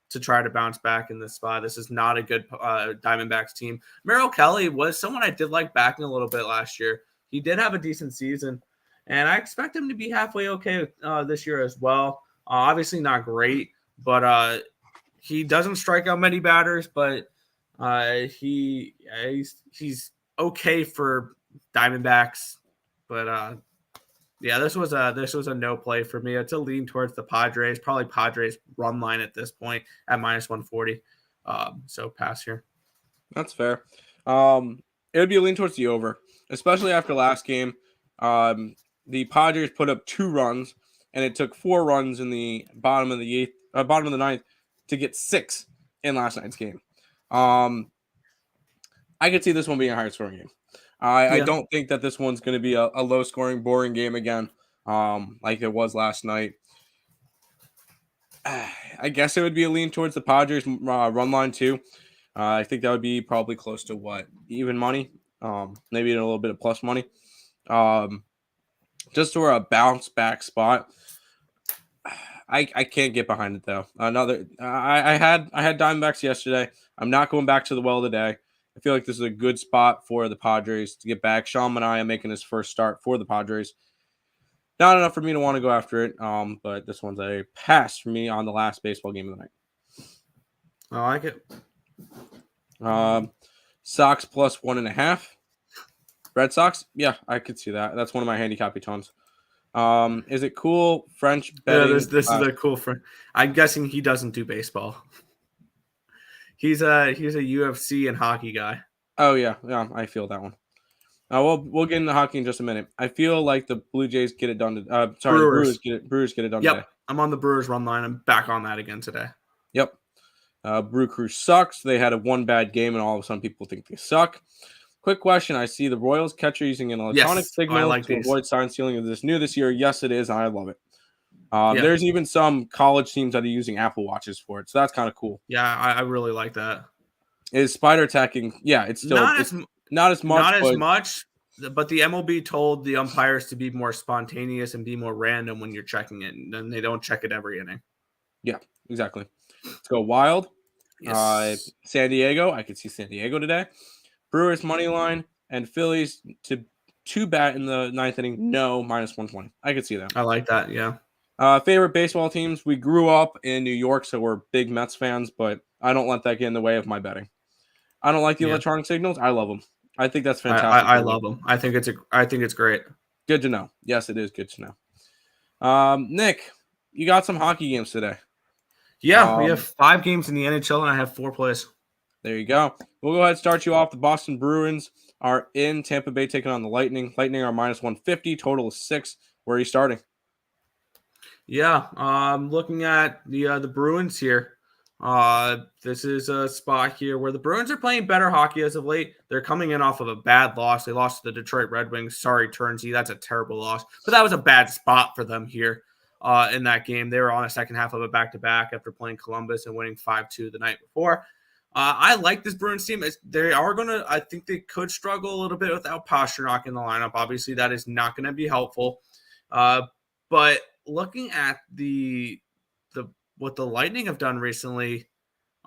to try to bounce back in this spot. This is not a good Diamondbacks team. Merrill Kelly was someone I did like backing a little bit last year. He did have a decent season, and I expect him to be halfway okay this year as well. Obviously not great, but he doesn't strike out many batters, but he's okay for Diamondbacks. But yeah, this was a no play for me. It's a lean towards the Padres, probably Padres run line at this point at -140. So pass here. That's fair. It would be a lean towards the over, especially after last game. The Padres put up 2 runs, and it took 4 runs in the bottom of the ninth to get 6 in last night's game. I could see this one being a higher scoring game. I don't think that this one's going to be a low scoring, boring game again, like it was last night. I guess it would be a lean towards the Padres run line too. I think that would be probably close to what, even money, maybe a little bit of plus money, just for a bounce back spot. I can't get behind it though. I had Diamondbacks yesterday. I'm not going back to the well today. I feel like this is a good spot for the Padres to get back. Sean Manaea making his first start for the Padres. Not enough for me to want to go after it, but this one's a pass for me on the last baseball game of the night. I like it. Sox plus 1.5. Red Sox? Yeah, I could see that. That's one of my handicappy tones. Is it cool? French betting? Yeah, this is a cool friend. I'm guessing he doesn't do baseball. He's a UFC and hockey guy. Oh yeah, I feel that one. We'll get into hockey in just a minute. I feel like the Blue Jays get it done. Brewers get it done. Yep, today. I'm on the Brewers run line. I'm back on that again today. Yep. Brew Crew sucks. They had one bad game, and all of a sudden people think they suck. Quick question. I see the Royals catcher using an electronic signal to avoid sign stealing. Is this new this year? Yes, it is. I love it. There's even some college teams that are using Apple Watches for it, so that's kind of cool. Yeah, I really like that. Is spider attacking? Yeah, it's still not as much. Not as much. But the MLB told the umpires to be more spontaneous and be more random when you're checking it, and then they don't check it every inning. Yeah, exactly. Let's go Wild. Yes. San Diego. I could see San Diego today. Brewers money line and Phillies to bat in the ninth inning. No, -120. I could see that. I like that. Yeah. Favorite baseball teams. We grew up in New York, so we're big Mets fans, but I don't let that get in the way of my betting. I don't like the electronic signals. I love them. I think that's fantastic. I love them. I think it's great. Good to know. Yes, it is good to know. Nick, you got some hockey games today. Yeah, we have 5 games in the NHL, and I have 4 plays. There you go. We'll go ahead and start you off. The Boston Bruins are in Tampa Bay taking on the Lightning. Lightning are -150. Total is 6. Where are you starting? Yeah, looking at the Bruins here. This is a spot here where the Bruins are playing better hockey as of late. They're coming in off of a bad loss. They lost to the Detroit Red Wings. Sorry, Turnsey. That's a terrible loss. But that was a bad spot for them here in that game. They were on a second half of a back-to-back after playing Columbus and winning 5-2 the night before. I like this Bruins team. They are going to – I think they could struggle a little bit without Pastrnak in the lineup. Obviously, that is not going to be helpful. But looking at what the Lightning have done recently,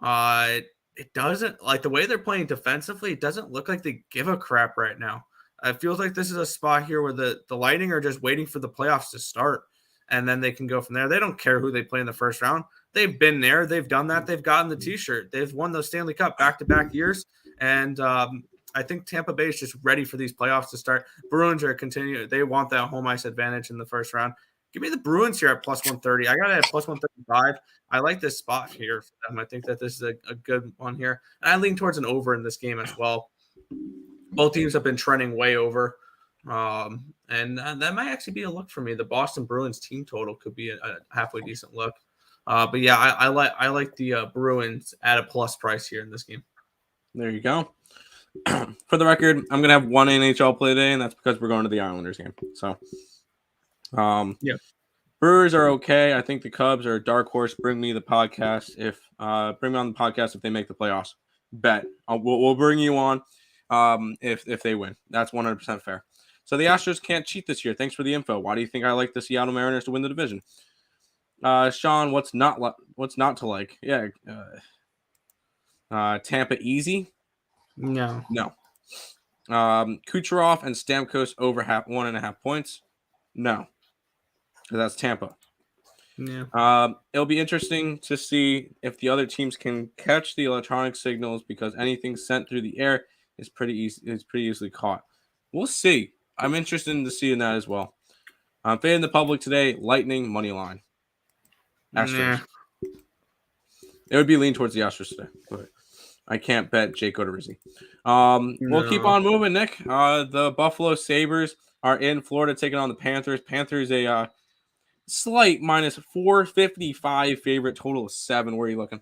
it doesn't like the way they're playing defensively. It doesn't look like they give a crap right now. It feels like this is a spot here where the Lightning are just waiting for the playoffs to start, and then they can go from there. They don't care who they play in the first round. They've been there. They've done that. They've gotten the T-shirt. They've won the Stanley Cup back-to-back years, and I think Tampa Bay is just ready for these playoffs to start. Bruins are continuing. They want that home ice advantage in the first round. Give me the Bruins here at +130. I got it at +135. I like this spot here for them. I think that this is a good one here. And I lean towards an over in this game as well. Both teams have been trending way over. And that might actually be a look for me. The Boston Bruins team total could be a halfway decent look. But yeah, I like the Bruins at a plus price here in this game. There you go. For the record, I'm going to have one NHL play today, and that's because we're going to the Islanders game. So, yeah. Brewers are okay. I think the Cubs are a dark horse. Bring me on the podcast if they make the playoffs. Bet we'll bring you on if they win. That's 100% fair. So the Astros can't cheat this year. Thanks for the info. Why do you think I like the Seattle Mariners to win the division? Sean, what's not to like? Yeah, Tampa easy. No. Kucherov and Stamkos over 1.5 points. No. That's Tampa. Yeah. It'll be interesting to see if the other teams can catch the electronic signals because anything sent through the air is pretty easily caught. We'll see. I'm interested in seeing that as well. I'm fading the public today. Lightning money line. Astros. Nah. It would be lean towards the Astros today, but I can't bet Jake Odorizzi. We'll keep on moving, Nick. The Buffalo Sabres are in Florida taking on the Panthers. Panthers a slight -455 favorite, total of 7. Where are you looking?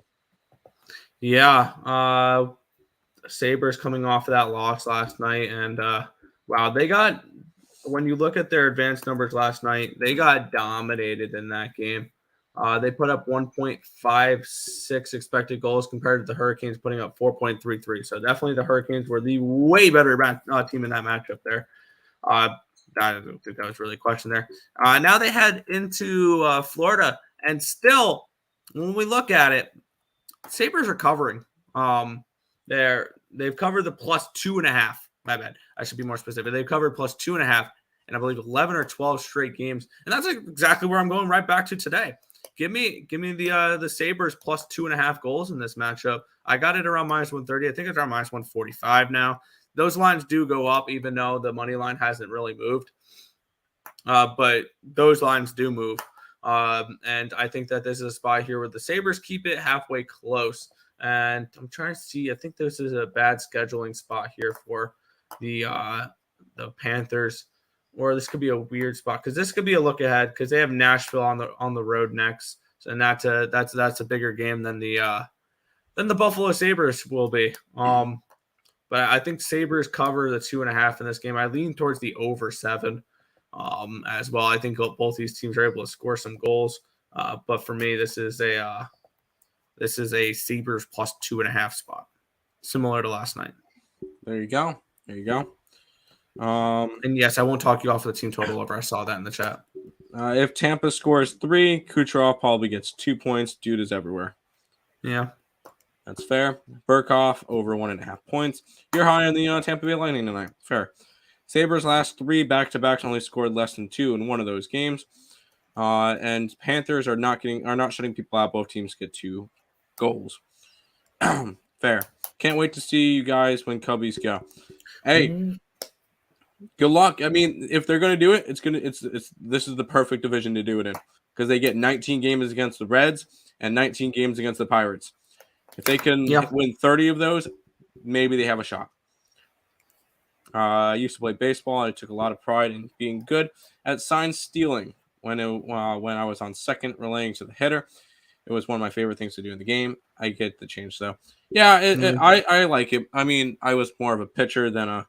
Yeah. Sabres coming off of that loss last night. And wow, when you look at their advanced numbers last night, they got dominated in that game. They put up 1.56 expected goals compared to the Hurricanes putting up 4.33. So definitely the Hurricanes were the way better team in that matchup there. I don't think that was really a question there. Now they head into Florida, and still, when we look at it, Sabres are covering. They've covered the +2.5. My bad. I should be more specific. They've covered +2.5, and I believe 11 or 12 straight games, and that's exactly where I'm going right back to today. Give me the Sabres +2.5 goals in this matchup. I got it around -130. I think it's around -145 now. Those lines do go up, even though the money line hasn't really moved. But those lines do move. And I think that this is a spot here where the Sabres keep it halfway close. And I'm trying to see. I think this is a bad scheduling spot here for the Panthers. Or this could be a weird spot because this could be a look ahead because they have Nashville on the road next. So, and that's a bigger game than the Buffalo Sabres will be. But I think Sabres cover the 2.5 in this game. I lean towards the over 7 as well. I think both these teams are able to score some goals. But for me, this is a Sabres +2.5 spot. similar to last night. There you go. And yes, I won't talk you off the team total over. I saw that in the chat. If Tampa scores 3, Kucherov probably gets 2 points. Dude is everywhere. Yeah. That's fair. Burkhoff over 1.5 points. You're high on the Tampa Bay Lightning tonight. Fair. Sabres last 3 back-to-backs only scored less than 2 in one of those games. And Panthers are not shutting people out. Both teams get 2 goals. Fair. Can't wait to see you guys when Cubbies go. Hey, good luck. I mean, if they're gonna do it, this is the perfect division to do it in because they get 19 games against the Reds and 19 games against the Pirates. If they can win 30 of those, maybe they have a shot. I used to play baseball. I took a lot of pride in being good at sign stealing when I was on second relaying to the hitter. It was one of my favorite things to do in the game. I get the change though. Yeah, I like it. I mean, I was more of a pitcher than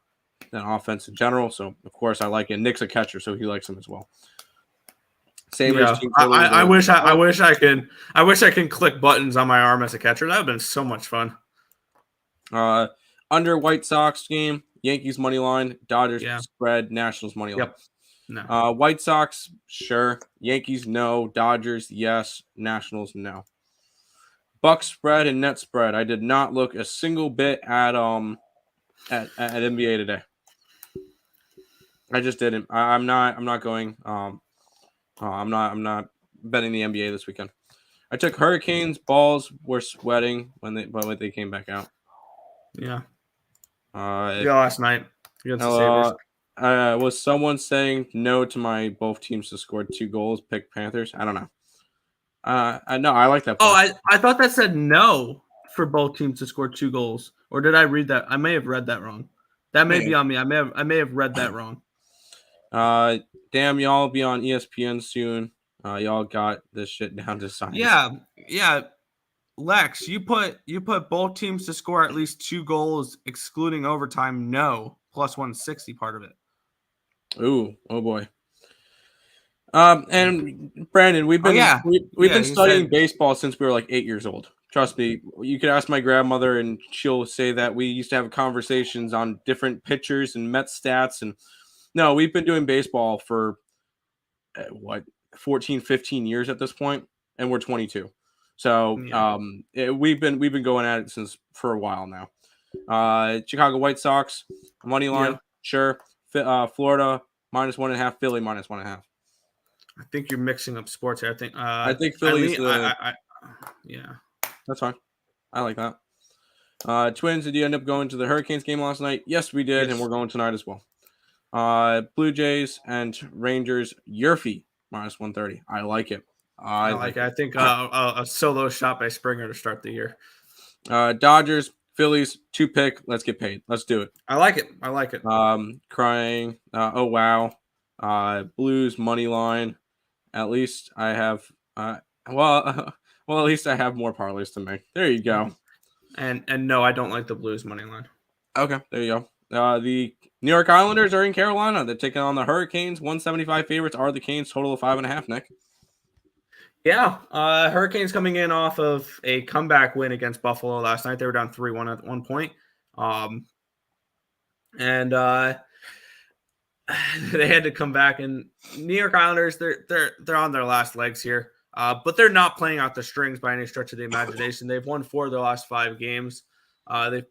offense in general, so of course I like it. Nick's a catcher, so he likes him as well. Sabres team I wish I can click buttons on my arm as a catcher. That would have been so much fun. Under White Sox game, Yankees money line, Dodgers spread, Nationals money line. Yep. No. White Sox, sure. Yankees, no. Dodgers, yes. Nationals, no. Bucks spread and net spread. I did not look a single bit at NBA today. I just didn't. I'm not going. I'm not betting the NBA this weekend. I took Hurricanes. Balls were sweating when they came back out. Yeah. Last night against the Sabres. Was someone saying no to my both teams to score 2 goals? Pick Panthers. I don't know. I know I like that. Point. I thought that said no for both teams to score 2 goals, or did I read that? I may have read that wrong. That may be on me. I may have read that wrong. Damn, y'all be on ESPN soon. Y'all got this shit down to science. Yeah. Lex, you put both teams to score at least 2 goals, excluding overtime. No, plus 160 part of it. Ooh, oh boy. And Brandon, we've been studying baseball since we were like 8 years old. Trust me, you could ask my grandmother, and she'll say that we used to have conversations on different pitchers and Mets stats. And no, we've been doing baseball for 14, 15 years at this point, and we're 22. So we've been going at it for a while now. Chicago White Sox money line, sure. Florida -1.5, Philly -1.5. I think you're mixing up sports here. I think Phillies. Yeah, that's fine. I like that. Twins, did you end up going to the Hurricanes game last night? Yes, we did, and we're going tonight as well. Blue Jays and Rangers, Yurfie -130. I like it. I like it. I think a solo shot by Springer to start the year. Dodgers, Phillies, 2 pick. Let's get paid. Let's do it. I like it. Crying. Oh wow. Blues money line. At least I have. Well, at least I have more parlays to make. There you go. And no, I don't like the Blues money line. Okay, there you go. The New York Islanders are in Carolina. They're taking on the Hurricanes. 175 favorites are the Canes. Total of 5.5. Nick. Yeah, Hurricanes coming in off of a comeback win against Buffalo last night. They were down 3-1 at one point. And they had to come back. And New York Islanders, they're on their last legs here. But they're not playing out the strings by any stretch of the imagination. They've won 4 of their last 5 games. They've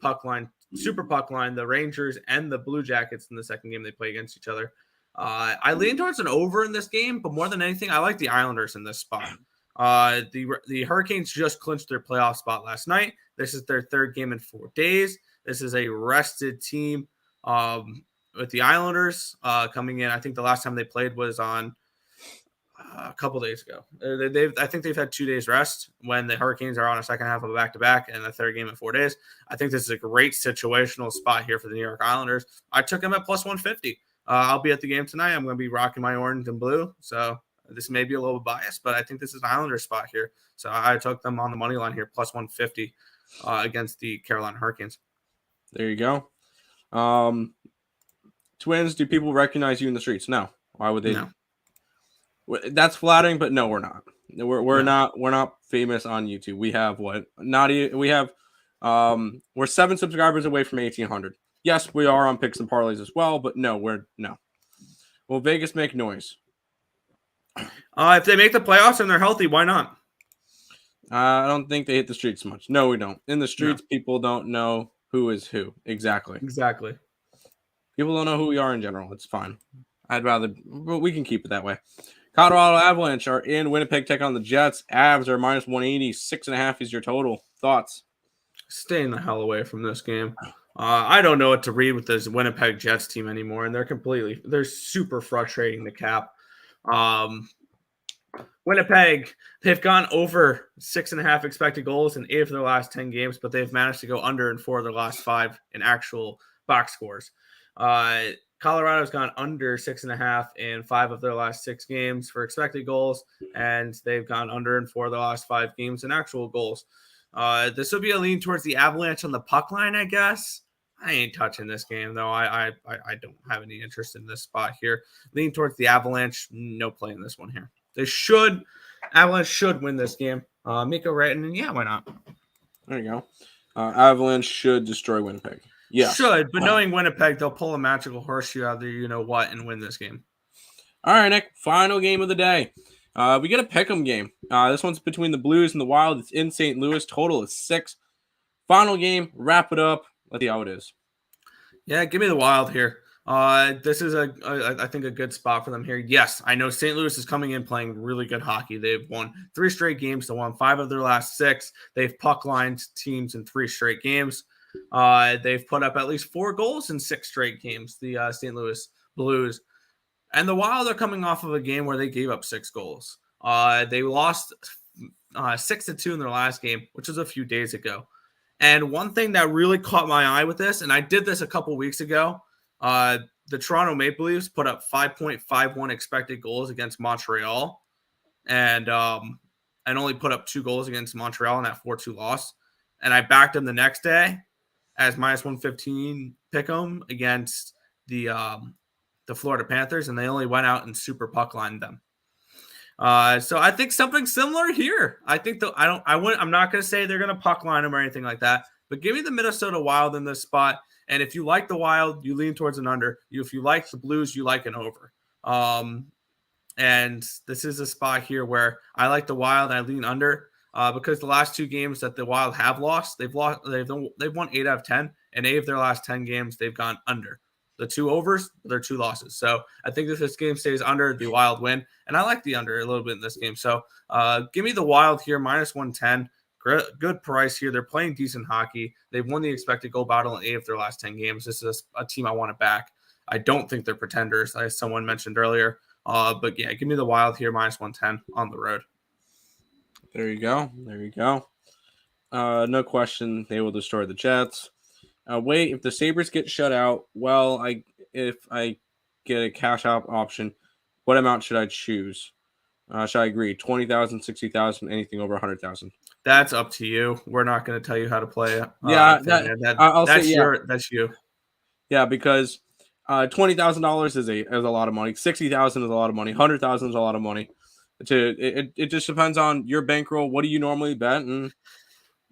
super puck line the Rangers and the Blue Jackets in the second game they play against each other. I lean towards an over in this game, but more than anything, I like the Islanders in this spot. The Hurricanes just clinched their playoff spot last night. This is their 3rd game in 4 days. This is a rested team with the Islanders coming in. I think the last time they played was on a couple days ago. I think they've had 2 days rest when the Hurricanes are on a second half of a back-to-back and a 3rd game in 4 days. I think this is a great situational spot here for the New York Islanders. I took them at plus 150. I'll be at the game tonight. I'm going to be rocking my orange and blue. So this may be a little biased, but I think this is an Islanders spot here. So I took them on the money line here, plus 150 against the Carolina Hurricanes. There you go. Twins, do people recognize you in the streets? No. Why would they? No. That's flattering, but no, we're not. We're not famous on YouTube. We have Nadia. We have We're 7 subscribers away from 1,800. Yes, we are on Picks and Parlays as well, but no. Will Vegas make noise? If they make the playoffs and they're healthy, why not? I don't think they hit the streets much. No, we don't. In the streets, people don't know who is who. Exactly. People don't know who we are in general. It's fine. We can keep it that way. Colorado Avalanche are in Winnipeg, taking on the Jets. Avs are minus 180. 6.5 is your total. Thoughts? Staying the hell away from this game. I don't know what to read with this Winnipeg Jets team anymore, and they're super frustrating to cap. Winnipeg, they've gone over 6.5 expected goals in 8 of their last 10 games, but they've managed to go under in 4 of their last 5 in actual box scores. Colorado's gone under 6.5 in 5 of their last 6 games for expected goals, and they've gone under in 4 of the last 5 games in actual goals. This would be a lean towards the Avalanche on the puck line, I guess. I ain't touching this game, though. I don't have any interest in this spot here. Lean towards the Avalanche. No play in this one here. Avalanche should win this game. Mikko Rantanen, yeah, why not? There you go. Avalanche should destroy Winnipeg. Yeah, should, but knowing Winnipeg, they'll pull a magical horseshoe out of you know what and win this game. All right, Nick. Final game of the day. We get a pick'em game. This one's between the Blues and the Wild. It's in St. Louis. Total is 6. Final game. Wrap it up. Let's see how it is. Yeah, give me the Wild here. This is I think a good spot for them here. Yes, I know St. Louis is coming in playing really good hockey. They've won 3 straight games. They won 5 of their last 6. They've puck lined teams in 3 straight games. They've put up at least 4 goals in 6 straight games. The St. Louis Blues. And the Wild are coming off of a game where they gave up 6 goals. They lost 6-2 in their last game, which was a few days ago. And one thing that really caught my eye with this, and I did this a couple weeks ago, the Toronto Maple Leafs put up 5.51 expected goals against Montreal, and only put up 2 goals against Montreal in that 4-2 loss. And I backed them the next day as minus 115 pick'em against the Florida Panthers, and they only went out and super puck lined them. So I think something similar here. I think I'm not going to say they're going to puck line them or anything like that, but give me the Minnesota Wild in this spot. And if you like the Wild, you lean towards an under. If you like the Blues, you like an over. And this is a spot here where I like the Wild. I lean under because the last 2 games that the Wild have lost, they've won 8 out of 10, and 8 of their last 10 games they've gone under. The 2 overs, they're 2 losses. So I think if this game stays under, the Wild win. And I like the under a little bit in this game. So give me the Wild here, minus 110. Good price here. They're playing decent hockey. They've won the expected goal battle in 8 of their last 10 games. This is a team I want to back. I don't think they're pretenders, as someone mentioned earlier. But yeah, give me the Wild here, minus 110 on the road. There you go. No question, they will destroy the Jets. If the Sabres get shut out, if I get a cash out option, what amount should I choose? Should I agree? 20,000, 60,000, anything over 100,000? That's up to you. We're not going to tell you how to play it. That's you. Yeah, because $20,000 is a lot of money. 60,000 is a lot of money. 100,000 is a lot of money. It just depends on your bankroll. What do you normally bet? And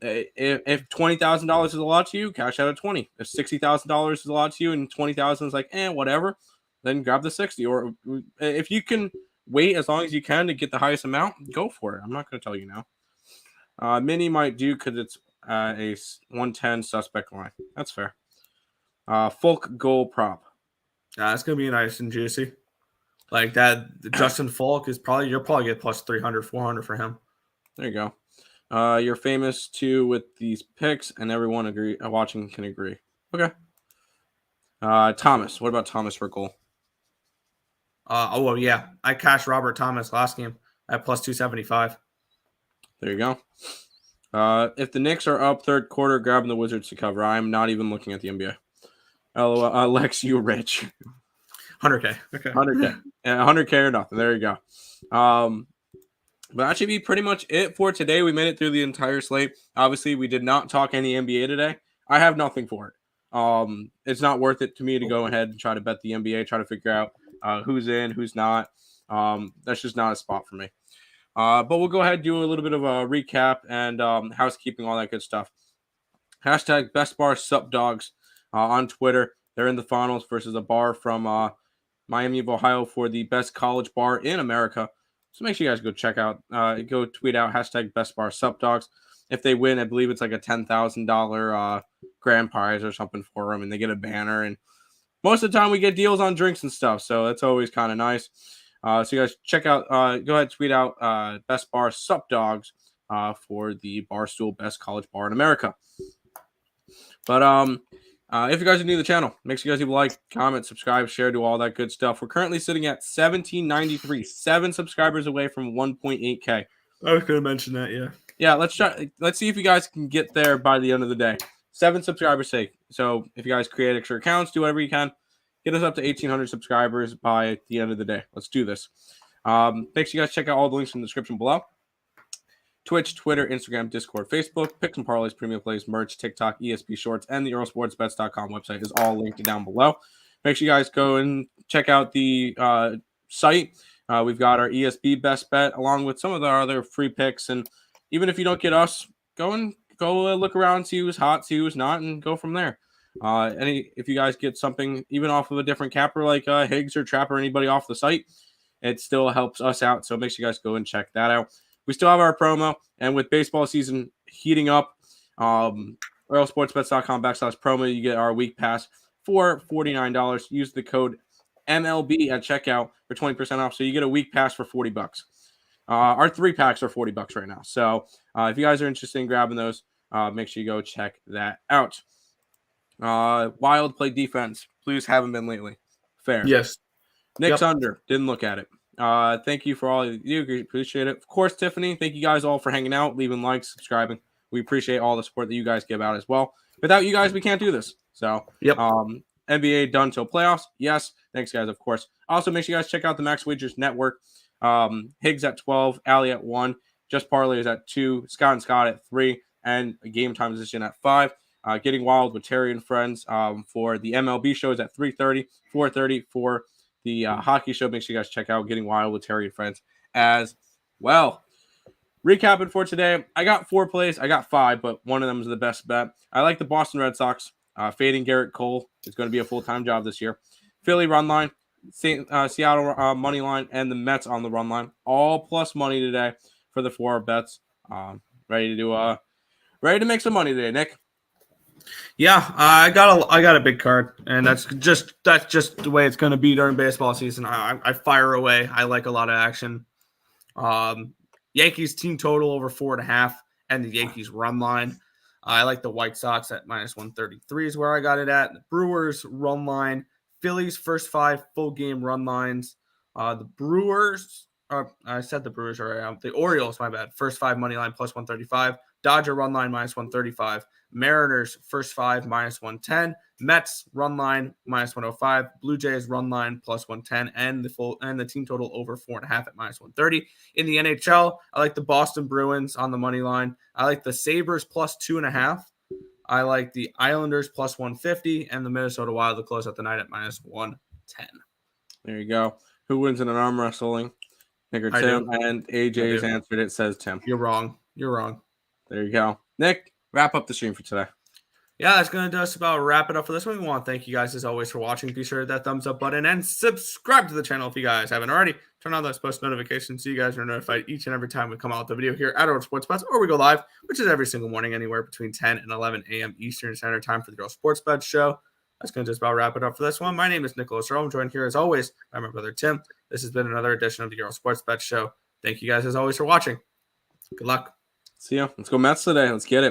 if $20,000 is a lot to you, cash out at 20. If $60,000 is a lot to you and 20,000 is like, whatever, then grab the 60. Or if you can wait as long as you can to get the highest amount, go for it. I'm not going to tell you now. Mini might do because it's a 110 suspect line. That's fair. Folk goal prop. It's going to be nice and juicy. Like that, Justin Folk you'll probably get plus 300, 400 for him. There you go. You're famous too with these picks, and everyone watching can agree. Okay. Thomas. What about Thomas for goal? Yeah. I cashed Robert Thomas last game at plus 275. There you go. If the Knicks are up 3rd quarter, grabbing the Wizards to cover. I'm not even looking at the NBA. Lex, you rich. 100K. Okay. 100K. 100K or nothing. There you go. But that should be pretty much it for today. We made it through the entire slate. Obviously, we did not talk any NBA today. I have nothing for it. It's not worth it to me to go ahead and try to bet the NBA, try to figure out who's in, who's not. That's just not a spot for me. But we'll go ahead and do a little bit of a recap and housekeeping, all that good stuff. Hashtag Best Bar Sup Dogs on Twitter. They're in the finals versus a bar from Miami of Ohio for the best college bar in America. So make sure you guys go check out, go tweet out hashtag Best Bar Sup Dogs. If they win, I believe it's like a $10,000 grand prize or something for them, and they get a banner. And most of the time we get deals on drinks and stuff, so that's always kind of nice. So you guys check out, go ahead, tweet out Best Bar Sup Dogs for the Barstool Best College Bar in America. But if you guys are new to the channel, make sure you guys leave a like, comment, subscribe, share, do all that good stuff. We're currently sitting at 1793, 7 subscribers away from 1.8K. I was going to mention that, yeah. Yeah, let's try. Let's see if you guys can get there by the end of the day. 7 subscribers sake. So if you guys create extra accounts, do whatever you can, get us up to 1,800 subscribers by the end of the day. Let's do this. Make sure you guys check out all the links in the description below. Twitch, Twitter, Instagram, Discord, Facebook, Picks and Parlays, Premium Plays, merch, TikTok, ESP Shorts, and the EarleSportsBets.com website is all linked down below. Make sure you guys go and check out the site. We've got our ESP Best Bet along with some of our other free picks. And even if you don't get us, go look around, see who's hot, see who's not, and go from there. If you guys get something even off of a different capper like Higgs or Trap or anybody off the site, it still helps us out. So make sure you guys go and check that out. We still have our promo, and with baseball season heating up, EarleSportsBets.com/promo, you get our week pass for $49. Use the code MLB at checkout for 20% off. So you get a week pass for $40. Our 3 packs are $40 right now. So if you guys are interested in grabbing those, make sure you go check that out. Wild play defense. Blues haven't been lately. Fair. Yes. Nick's under. Didn't look at it. Thank you for all of you. Appreciate it. Of course, Tiffany, thank you guys all for hanging out, leaving likes, subscribing. We appreciate all the support that you guys give out as well. Without you guys, we can't do this. So, NBA done till playoffs. Yes. Thanks, guys, of course. Also, make sure you guys check out the Max Wagers Network. Higgs at 12, Allie at 1, Just Parley is at 2, Scott and Scott at 3, and a Game Time Position at 5. Getting Wild with Terry and Friends for the MLB shows at 3:30, 4:30 for the hockey show. Make sure you guys check out Getting Wild with Terry and Friends as well. Recapping for today, I got 4 plays. I got 5, but one of them is the best bet. I like the Boston Red Sox. Fading Garrett Cole is going to be a full-time job this year. Philly run line, Seattle money line, and the Mets on the run line. All plus money today for the 4 bets. Ready to make some money today, Nick. Yeah, I got a big card, and that's just the way it's going to be during baseball season. I fire away. I like a lot of action. Yankees team total over 4.5, and the Yankees run line. I like the White Sox at -133 is where I got it at. The Brewers run line. Phillies first 5 full game run lines. The Brewers. I said the Brewers are the Orioles. My bad. First 5 money line plus 135. Dodger run line -135. Mariners first 5 -110. Mets run line -105. Blue Jays run line plus 110, and the team total over 4.5 at -130. In the NHL, I like the Boston Bruins on the money line. I like the Sabres plus 2.5. I like the Islanders plus 150, and the Minnesota Wild to close out the night at -110. There you go. Who wins in an arm wrestling? Nick or Tim? And AJ's answered it. Says Tim. You're wrong. There you go. Nick, wrap up the stream for today. Yeah, that's going to just about wrap it up for this one. We want to thank you guys as always for watching. Be sure to hit that thumbs up button and subscribe to the channel if you guys haven't already. Turn on those post notifications so you guys are notified each and every time we come out with a video here at Earle Sports Bets, or we go live, which is every single morning anywhere between 10 and 11 a.m. Eastern Standard Time for the Earle Sports Bets show. That's going to just about wrap it up for this one. My name is Nicholas Earle. I'm joined here as always by my brother Tim. This has been another edition of the Earle Sports Bets show. Thank you guys as always for watching. Good luck. See ya. Let's go Mets today. Let's get it.